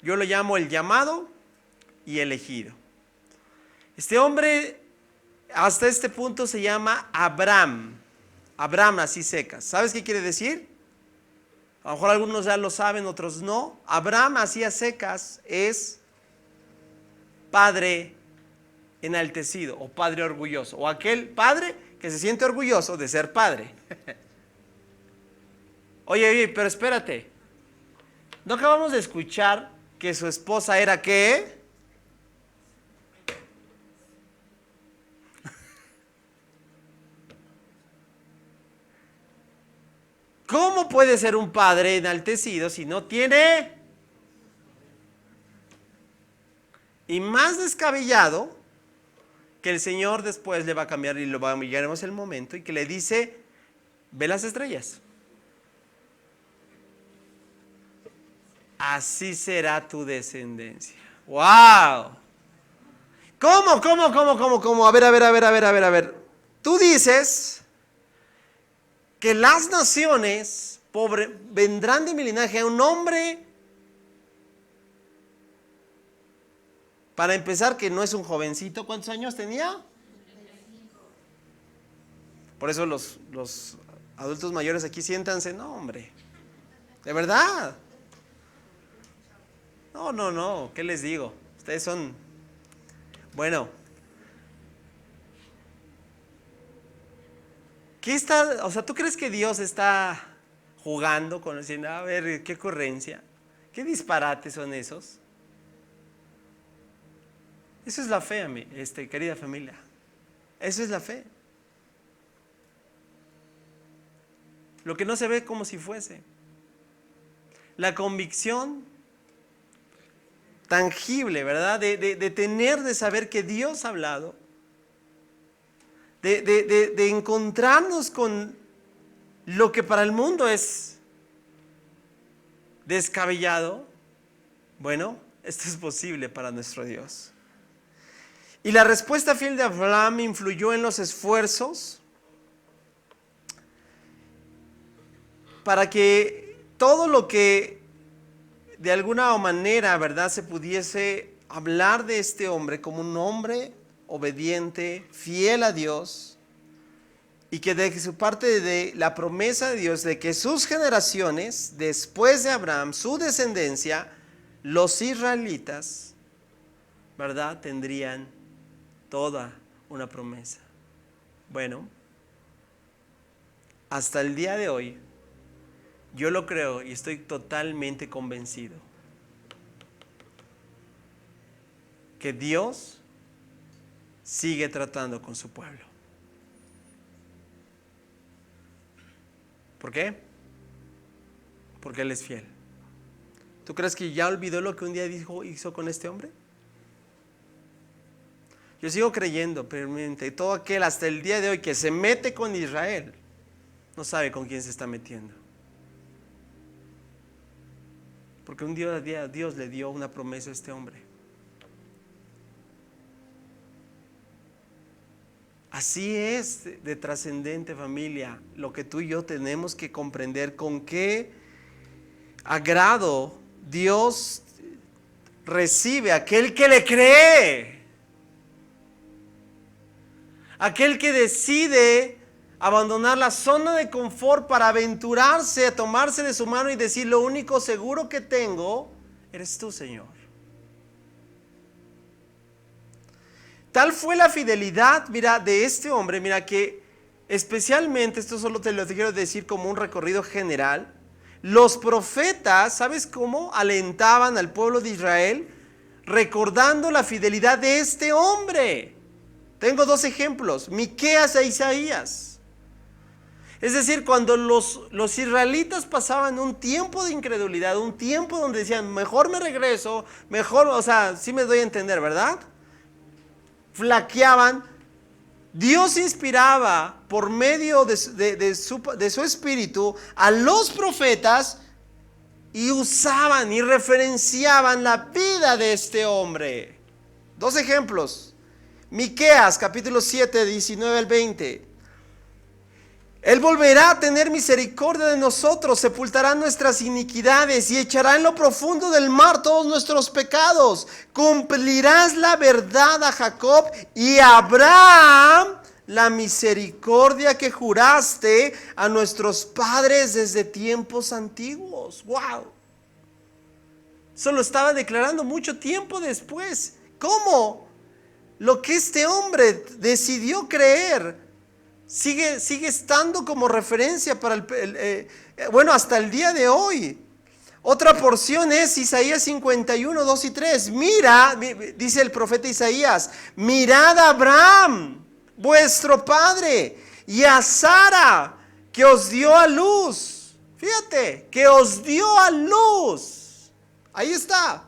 Yo lo llamo el llamado y elegido. Este hombre hasta este punto se llama Abraham. Abraham, así secas. ¿Sabes qué quiere decir? A lo mejor algunos ya lo saben, otros no. Abraham, así a secas, es padre enaltecido o padre orgulloso. O aquel padre que se siente orgulloso de ser padre. Oye, pero espérate. ¿No acabamos de escuchar que su esposa era qué? ¿Cómo puede ser un padre enaltecido si no tiene? Y más descabellado que el Señor después le va a cambiar y lo va a miraremos el momento y que le dice, ve las estrellas. Así será tu descendencia. ¡Wow! ¿Cómo? A ver. Tú dices que las naciones vendrán de mi linaje a un hombre, para empezar, que no es un jovencito. ¿Cuántos años tenía? Por eso los adultos mayores aquí siéntanse. No, hombre, de verdad. No, ¿qué les digo? Ustedes son, bueno, ¿qué está? O sea, ¿tú crees que Dios está jugando con diciendo, a ver, qué ocurrencia? ¿Qué disparates son esos? Eso es la fe, querida familia. Eso es la fe. Lo que no se ve como si fuese. La convicción tangible, ¿verdad? De saber que Dios ha hablado. De encontrarnos con lo que para el mundo es descabellado. Bueno, esto es posible para nuestro Dios. Y la respuesta fiel de Abraham influyó en los esfuerzos para que todo lo que de alguna manera, ¿verdad?, se pudiese hablar de este hombre como un hombre obediente, fiel a Dios, y que de su parte de la promesa de Dios de que sus generaciones, después de Abraham, su descendencia, los israelitas, ¿verdad?, tendrían toda una promesa. Bueno, hasta el día de hoy, yo lo creo y estoy totalmente convencido que Dios sigue tratando con su pueblo. ¿Por qué? Porque Él es fiel. ¿Tú crees que ya olvidó lo que un día hizo con este hombre? Yo sigo creyendo, pero todo aquel hasta el día de hoy que se mete con Israel, no sabe con quién se está metiendo. Porque un día Dios le dio una promesa a este hombre. Así es de trascendente, familia, lo que tú y yo tenemos que comprender, con qué agrado Dios recibe a aquel que le cree, aquel que decide abandonar la zona de confort para aventurarse a tomarse de su mano y decir, lo único seguro que tengo eres tú, Señor. Tal fue la fidelidad, mira, de este hombre, mira, que especialmente, esto solo te lo quiero decir como un recorrido general, los profetas, ¿sabes cómo? Alentaban al pueblo de Israel recordando la fidelidad de este hombre. Tengo dos ejemplos, Miqueas e Isaías. Es decir, cuando los israelitas pasaban un tiempo de incredulidad, un tiempo donde decían, mejor me regreso, mejor, o sea, sí me doy a entender, ¿verdad? Flaqueaban, Dios inspiraba por medio de su espíritu a los profetas y usaban y referenciaban la vida de este hombre. Dos ejemplos. Miqueas capítulo 7, 19 al 20. Él volverá a tener misericordia de nosotros, sepultará nuestras iniquidades y echará en lo profundo del mar todos nuestros pecados. Cumplirás la verdad a Jacob y a Abraham la misericordia que juraste a nuestros padres desde tiempos antiguos. ¡Wow! Eso lo estaba declarando mucho tiempo después. ¿Cómo? Lo que este hombre decidió creer sigue estando como referencia para hasta el día de hoy. Otra porción es Isaías 51, 2 y 3. Mira, dice el profeta Isaías, mirad a Abraham, vuestro padre, y a Sara, que os dio a luz. Fíjate, que os dio a luz. Ahí está.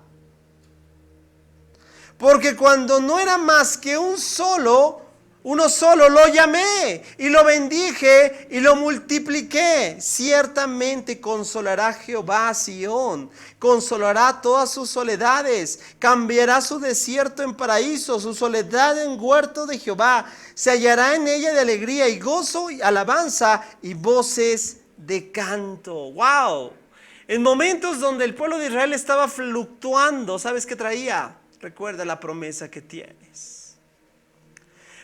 Porque cuando no era más que uno solo lo llamé y lo bendije y lo multipliqué. Ciertamente consolará Jehová a Sión, consolará todas sus soledades, cambiará su desierto en paraíso, su soledad en huerto de Jehová. Se hallará en ella de alegría y gozo y alabanza y voces de canto. ¡Wow! En momentos donde el pueblo de Israel estaba fluctuando, ¿sabes qué traía? Recuerda la promesa que tienes.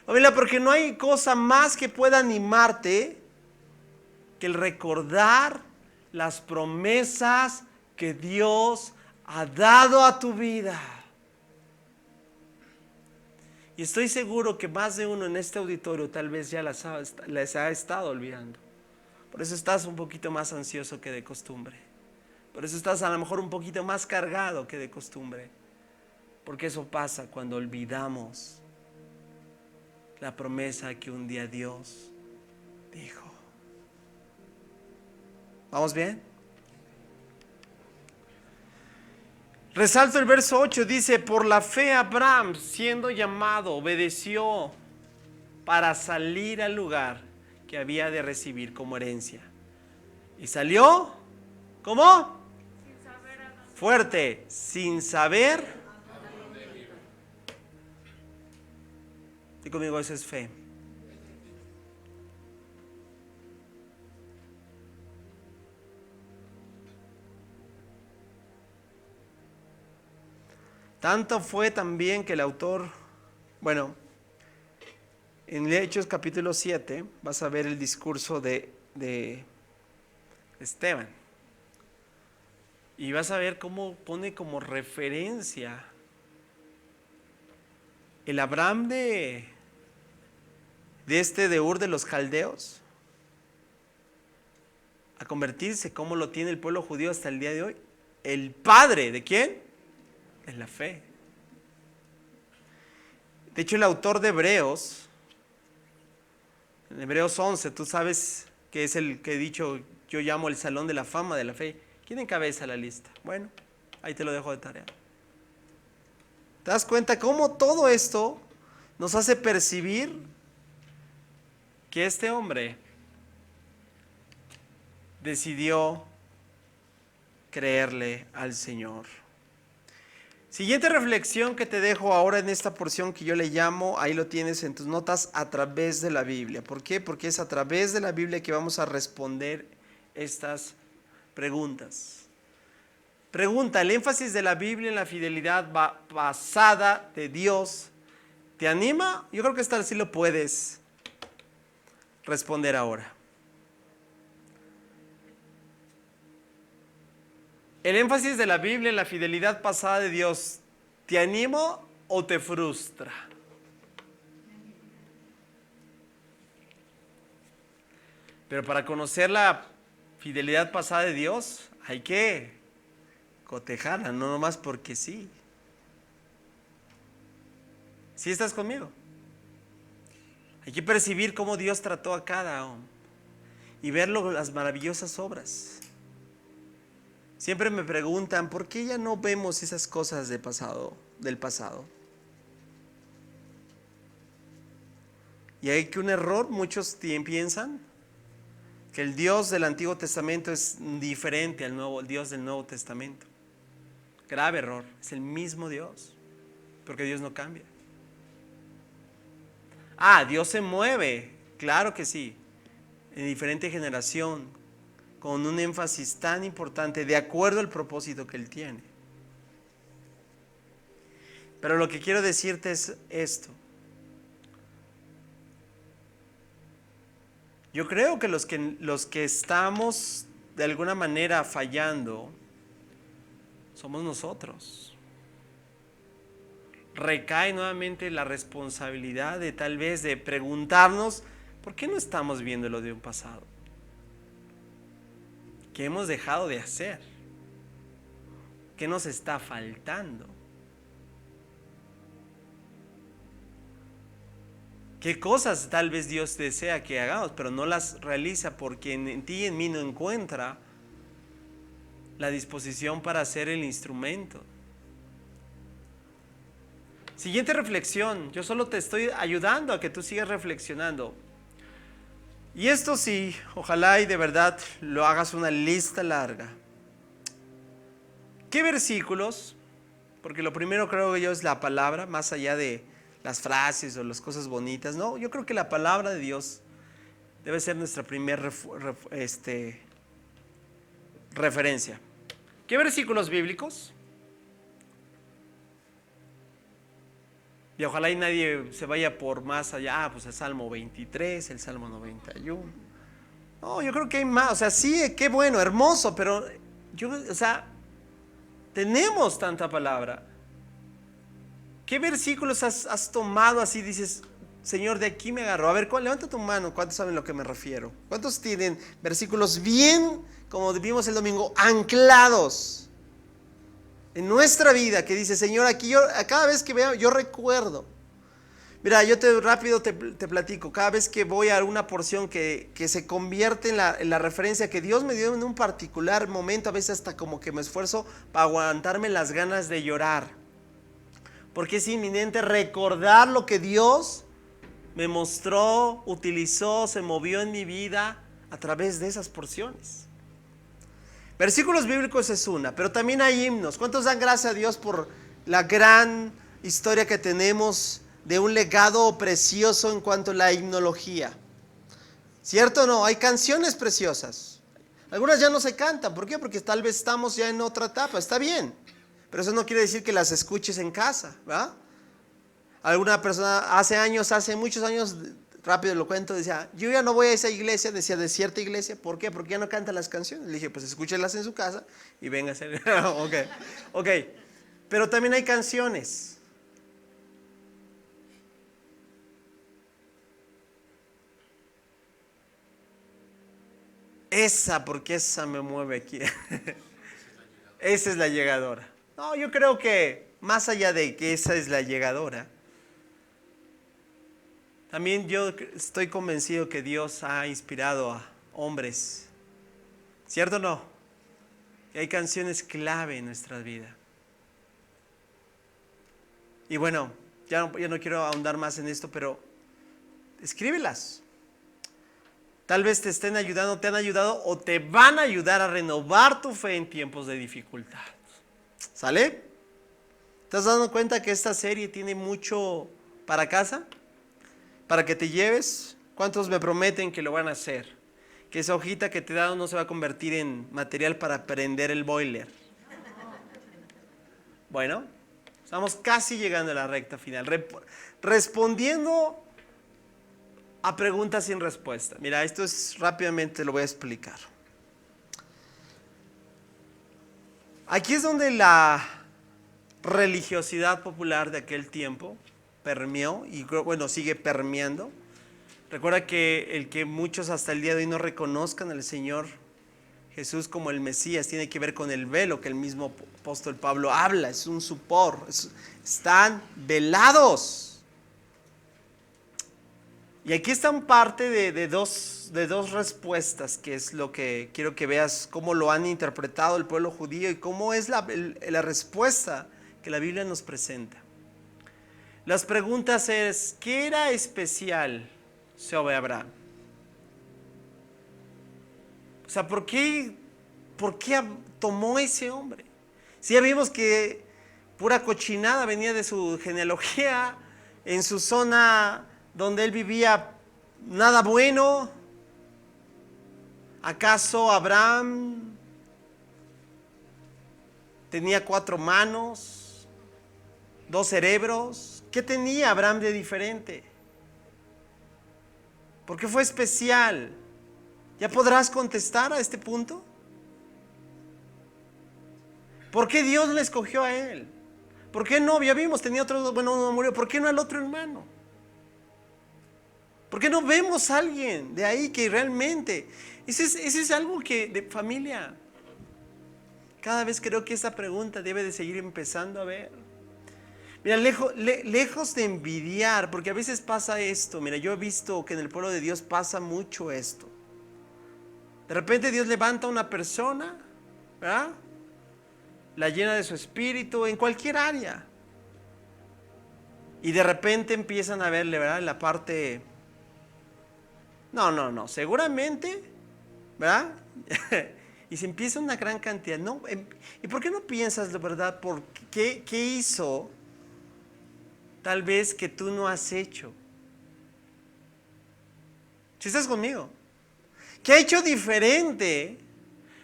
Familia, porque no hay cosa más que pueda animarte que el recordar las promesas que Dios ha dado a tu vida. Y estoy seguro que más de uno en este auditorio tal vez ya les ha estado olvidando. Por eso estás un poquito más ansioso que de costumbre. Por eso estás a lo mejor un poquito más cargado que de costumbre. Porque eso pasa cuando olvidamos la promesa que un día Dios dijo. ¿Vamos bien? Resalto el verso 8, dice, por la fe Abraham, siendo llamado, obedeció para salir al lugar que había de recibir como herencia. Y salió, ¿cómo? Fuerte, sin saber. Y conmigo, eso es fe. Tanto fue también que el autor, en Hechos capítulo 7 vas a ver el discurso de Esteban. Y vas a ver cómo pone como referencia el Abraham de Ur de los Caldeos a convertirse, como lo tiene el pueblo judío hasta el día de hoy. El padre, ¿de quién? De la fe. De hecho, el autor de Hebreos, en Hebreos 11, tú sabes que es el que he dicho, yo llamo el salón de la fama de la fe. ¿Quién encabeza la lista? Bueno, ahí te lo dejo de tarea. ¿Te das cuenta cómo todo esto nos hace percibir que este hombre decidió creerle al Señor? Siguiente reflexión que te dejo ahora en esta porción que yo le llamo, ahí lo tienes en tus notas, a través de la Biblia. ¿Por qué? Porque es a través de la Biblia que vamos a responder estas preguntas. Pregunta, ¿el énfasis de la Biblia en la fidelidad pasada de Dios te anima? Yo creo que esta sí lo puedes responder ahora. ¿El énfasis de la Biblia en la fidelidad pasada de Dios te anima o te frustra? Pero para conocer la fidelidad pasada de Dios hay que cotejarla, no nomás porque sí. ¿Sí estás conmigo? Hay que percibir cómo Dios trató a cada hombre y ver las maravillosas obras. Siempre me preguntan, ¿por qué ya no vemos esas cosas del pasado? Y hay que un error, muchos piensan que el Dios del Antiguo Testamento es diferente al Dios del Nuevo Testamento. Grave error, es el mismo Dios, porque Dios no cambia. Dios se mueve, claro que sí, en diferente generación, con un énfasis tan importante, de acuerdo al propósito que Él tiene. Pero lo que quiero decirte es esto. Yo creo que los que estamos de alguna manera fallando somos nosotros. Recae nuevamente la responsabilidad de tal vez de preguntarnos ¿por qué no estamos viendo lo de un pasado? ¿Qué hemos dejado de hacer? ¿Qué nos está faltando? ¿Qué cosas tal vez Dios desea que hagamos, pero no las realiza porque en ti y en mí no encuentra la disposición para ser el instrumento? Siguiente reflexión. Yo solo te estoy ayudando a que tú sigas reflexionando. Y esto sí, ojalá y de verdad lo hagas una lista larga. ¿Qué versículos? Porque lo primero creo yo es la palabra, más allá de las frases o las cosas bonitas. No, yo creo que la palabra de Dios debe ser nuestra primera referencia. ¿Qué versículos bíblicos? Y ojalá y nadie se vaya por más allá, pues el Salmo 23, el Salmo 91. No, yo creo que hay más, o sea, sí, qué bueno, hermoso, pero tenemos tanta palabra. ¿Qué versículos has tomado así? Dices, Señor, de aquí me agarro. A ver, levanta tu mano, ¿cuántos saben a lo que me refiero? ¿Cuántos tienen versículos bien, como vimos el domingo, anclados en nuestra vida? Que dice, Señor, aquí cada vez que veo, yo recuerdo. Mira, yo rápido te platico. Cada vez que voy a alguna porción que se convierte en la referencia que Dios me dio en un particular momento, a veces hasta como que me esfuerzo para aguantarme las ganas de llorar. Porque es inminente recordar lo que Dios me mostró, utilizó, se movió en mi vida a través de esas porciones. Versículos bíblicos es una, pero también hay himnos. ¿Cuántos dan gracias a Dios por la gran historia que tenemos de un legado precioso en cuanto a la himnología? ¿Cierto o no? Hay canciones preciosas. Algunas ya no se cantan. ¿Por qué? Porque tal vez estamos ya en otra etapa. Está bien. Pero eso no quiere decir que las escuches en casa, ¿verdad? Alguna persona hace muchos años, rápido lo cuento, decía, yo ya no voy a esa iglesia, decía de cierta iglesia. ¿Por qué? Porque ya no cantan las canciones. Le dije, pues escúchelas en su casa y venga a hacer. Ok. Pero también hay canciones. Porque esa me mueve aquí. Esa es la llegadora. No, yo creo que más allá de que esa es la llegadora, también yo estoy convencido que Dios ha inspirado a hombres, ¿cierto o no? Y hay canciones clave en nuestra vida. Y bueno, ya no quiero ahondar más en esto, pero escríbelas. Tal vez te estén ayudando, te han ayudado o te van a ayudar a renovar tu fe en tiempos de dificultad. ¿Sale? ¿Te has dado cuenta que esta serie tiene mucho para casa? Para que te lleves. ¿Cuántos me prometen que lo van a hacer? Que esa hojita que te he dado no se va a convertir en material para prender el boiler. Bueno, estamos casi llegando a la recta final. Respondiendo a preguntas sin respuesta. Mira, esto es rápidamente lo voy a explicar. Aquí es donde la religiosidad popular de aquel tiempo permeó y bueno, sigue permeando. Recuerda que el que muchos hasta el día de hoy no reconozcan al Señor Jesús como el Mesías tiene que ver con el velo que el mismo apóstol Pablo habla, es un supor, están velados. Y aquí están parte de dos respuestas, que es lo que quiero que veas cómo lo han interpretado el pueblo judío y cómo es la respuesta que la Biblia nos presenta. Las preguntas es, ¿qué era especial sobre Abraham? O sea, ¿por qué tomó ese hombre? Si ya vimos que pura cochinada venía de su genealogía, en su zona donde él vivía, nada bueno. ¿Acaso Abraham tenía 4 manos, 2 cerebros? ¿Qué tenía Abraham de diferente? ¿Por qué fue especial? ¿Ya podrás contestar a este punto? ¿Por qué Dios le escogió a él? ¿Por qué no? Ya vimos, tenía otro, bueno, uno murió. ¿Por qué no al otro hermano? ¿Por qué no vemos a alguien de ahí que realmente... Ese es algo que de familia. Cada vez creo que esta pregunta debe de seguir empezando a ver. Mira, lejos de envidiar, porque a veces pasa esto. Mira, yo he visto que en el pueblo de Dios pasa mucho esto. De repente Dios levanta a una persona, ¿verdad? La llena de su espíritu en cualquier área. Y de repente empiezan a verle, ¿verdad? En la parte... No, seguramente, ¿verdad? Y se empieza una gran cantidad. No, ¿y por qué no piensas, de verdad, por qué hizo tal vez que tú no has hecho? Si estás conmigo. ¿Qué ha hecho diferente?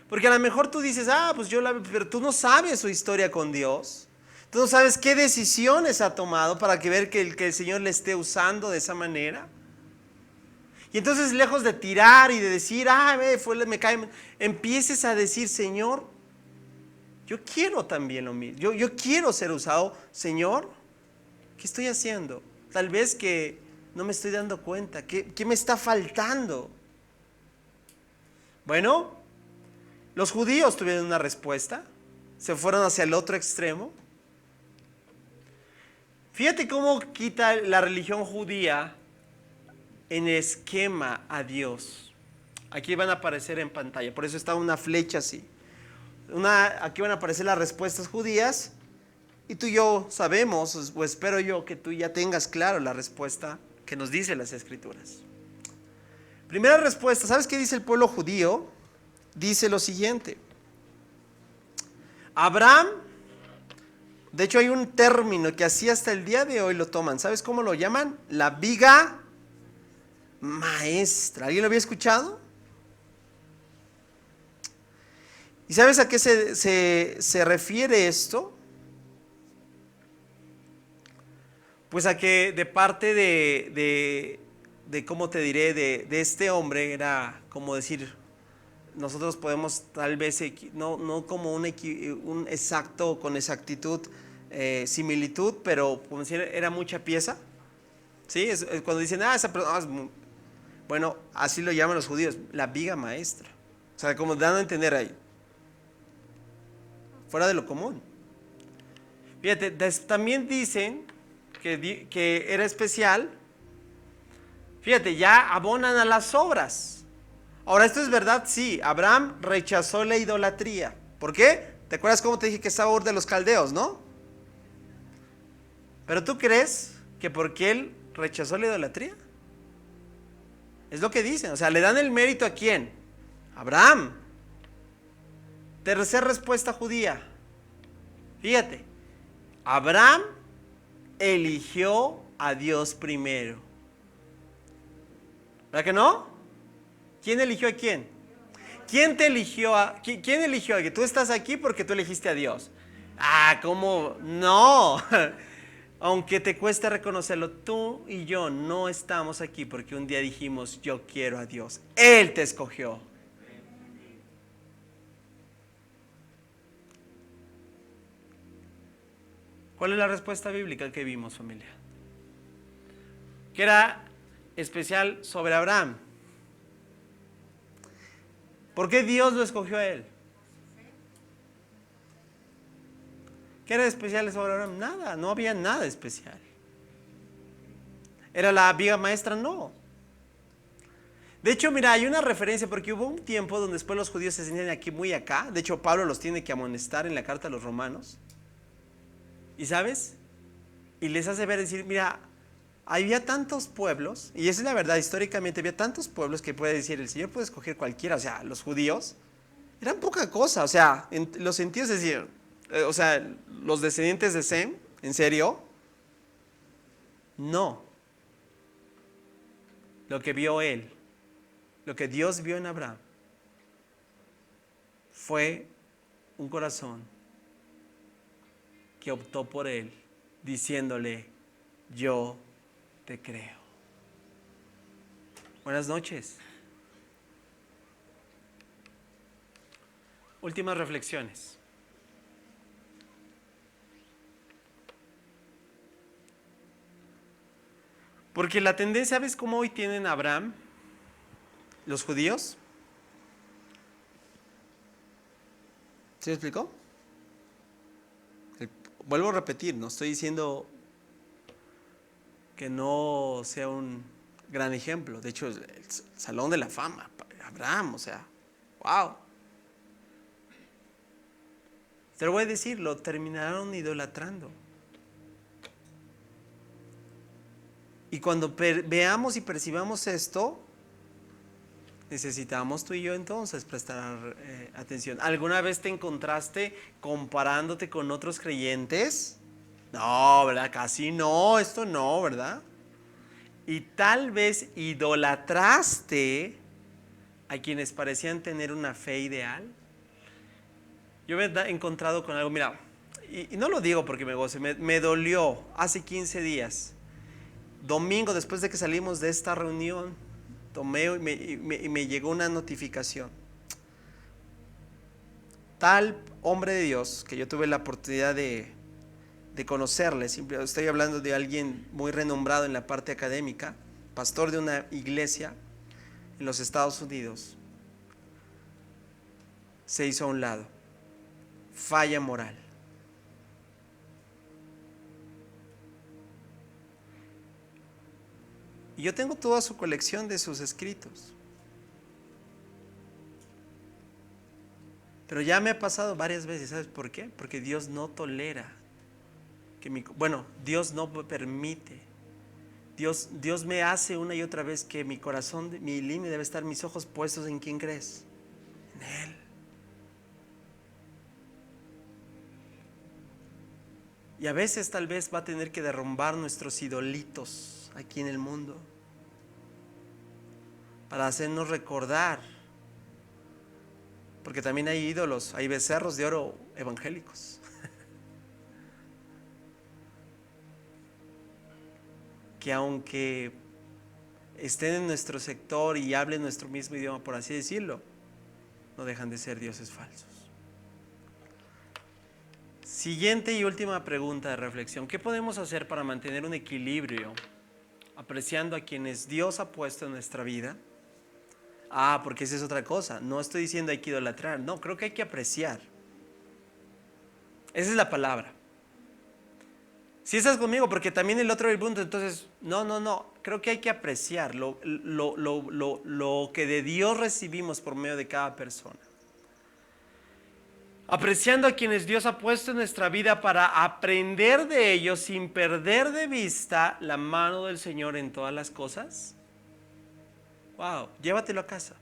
Porque a lo mejor tú dices, pues pero tú no sabes su historia con Dios. Tú no sabes qué decisiones ha tomado para ver que el Señor le esté usando de esa manera. Y entonces, lejos de tirar y de decir, me cae, empieces a decir, Señor, yo quiero también lo mismo. Yo quiero ser usado. Señor, ¿qué estoy haciendo? Tal vez que no me estoy dando cuenta. ¿Qué me está faltando? Bueno, los judíos tuvieron una respuesta. Se fueron hacia el otro extremo. Fíjate cómo quita la religión judía en esquema a Dios. Aquí van a aparecer en pantalla, por eso está una flecha así. Aquí van a aparecer las respuestas judías y tú y yo sabemos, o espero yo que tú ya tengas claro la respuesta que nos dice las Escrituras. Primera respuesta, ¿sabes qué dice el pueblo judío? Dice lo siguiente: Abraham, de hecho hay un término que así hasta el día de hoy lo toman. ¿Sabes cómo lo llaman? La viga maestra. ¿Alguien lo había escuchado? ¿Y sabes a qué se refiere esto? Pues a que de parte de ¿cómo te diré? De este hombre era como decir, nosotros podemos tal vez, no como un exacto, con exactitud, similitud, pero como decir, era mucha pieza. ¿Sí? Es cuando dicen, esa persona... Bueno, así lo llaman los judíos, la viga maestra. O sea, como dando a entender ahí. Fuera de lo común. Fíjate, también dicen que era especial. Fíjate, ya abonan a las obras. Ahora, ¿esto es verdad? Sí, Abraham rechazó la idolatría. ¿Por qué? ¿Te acuerdas cómo te dije que estaba Ur de los Caldeos, no? Pero ¿tú crees que porque él rechazó la idolatría? Es lo que dicen, o sea, ¿le dan el mérito a quién? Abraham. Tercera respuesta judía. Fíjate, Abraham eligió a Dios primero. ¿Verdad que no? ¿Quién eligió a quién? ¿Quién te eligió quién eligió a que tú estás aquí porque tú elegiste a Dios? ¿Cómo? No. Aunque te cueste reconocerlo, tú y yo no estamos aquí porque un día dijimos, yo quiero a Dios. Él te escogió. ¿Cuál es la respuesta bíblica que vimos, familia? Que era especial sobre Abraham. ¿Por qué Dios lo escogió a él? ¿Qué era especial sobre Abraham? Nada, no había nada especial. ¿Era la viga maestra? No. De hecho, mira, hay una referencia porque hubo un tiempo donde después los judíos se sentían aquí muy acá. De hecho, Pablo los tiene que amonestar en la carta a los romanos. ¿Y sabes? Y les hace ver, decir, mira, había tantos pueblos, y esa es la verdad, históricamente había tantos pueblos que puede decir, el Señor puede escoger cualquiera, o sea, los judíos eran poca cosa, o sea, en los sentidos, es decir, o sea, los descendientes de Sem, ¿en serio? No. Lo que vio él, lo que Dios vio en Abraham, fue un corazón que optó por él, diciéndole, yo te creo. Buenas noches. Últimas reflexiones. Porque la tendencia, ¿sabes cómo hoy tienen a Abraham los judíos? ¿Sí me explicó? Vuelvo a repetir, no estoy diciendo que no sea un gran ejemplo. De hecho, el salón de la fama, Abraham, o sea, wow. Te lo voy a decir, lo terminaron idolatrando. Y cuando veamos y percibamos esto, necesitamos tú y yo entonces prestar atención. ¿Alguna vez te encontraste comparándote con otros creyentes? No, ¿verdad? Casi no, esto no, ¿verdad? Y tal vez idolatraste a quienes parecían tener una fe ideal. Yo me he encontrado con algo, mira, y no lo digo porque me goce, me dolió hace 15 días. Domingo, después de que salimos de esta reunión, tomé y me llegó una notificación. Tal hombre de Dios, que yo tuve la oportunidad de conocerle, estoy hablando de alguien muy renombrado en la parte académica, pastor de una iglesia en los Estados Unidos, se hizo a un lado. Falla moral. Y yo tengo toda su colección de sus escritos. Pero ya me ha pasado varias veces, ¿sabes por qué? Porque Dios no tolera Dios no permite. Dios me hace una y otra vez que mi corazón, mi línea debe estar, mis ojos puestos en quién crees, en Él. Y a veces tal vez va a tener que derrumbar nuestros idolitos aquí en el mundo para hacernos recordar, porque también hay ídolos, hay becerros de oro evangélicos que aunque estén en nuestro sector y hablen nuestro mismo idioma, por así decirlo, no dejan de ser dioses falsos. Siguiente y última pregunta de reflexión. ¿Qué podemos hacer para mantener un equilibrio apreciando a quienes Dios ha puesto en nuestra vida? Porque esa es otra cosa. No estoy diciendo hay que idolatrar. No, creo que hay que apreciar. Esa es la palabra. Si estás conmigo, porque también el otro punto, entonces, no. Creo que hay que apreciar lo que de Dios recibimos por medio de cada persona. Apreciando a quienes Dios ha puesto en nuestra vida para aprender de ellos sin perder de vista la mano del Señor en todas las cosas. Wow, llévatelo a casa.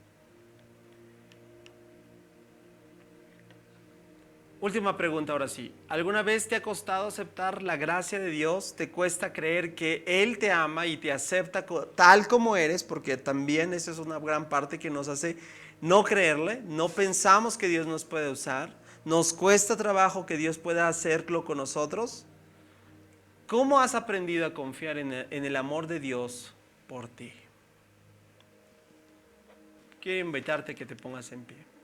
Última pregunta ahora sí. ¿Alguna vez te ha costado aceptar la gracia de Dios? ¿Te cuesta creer que Él te ama y te acepta tal como eres? Porque también esa es una gran parte que nos hace no creerle. No pensamos que Dios nos puede usar. Nos cuesta trabajo que Dios pueda hacerlo con nosotros. ¿Cómo has aprendido a confiar en el amor de Dios por ti? Quiero invitarte a que te pongas en pie.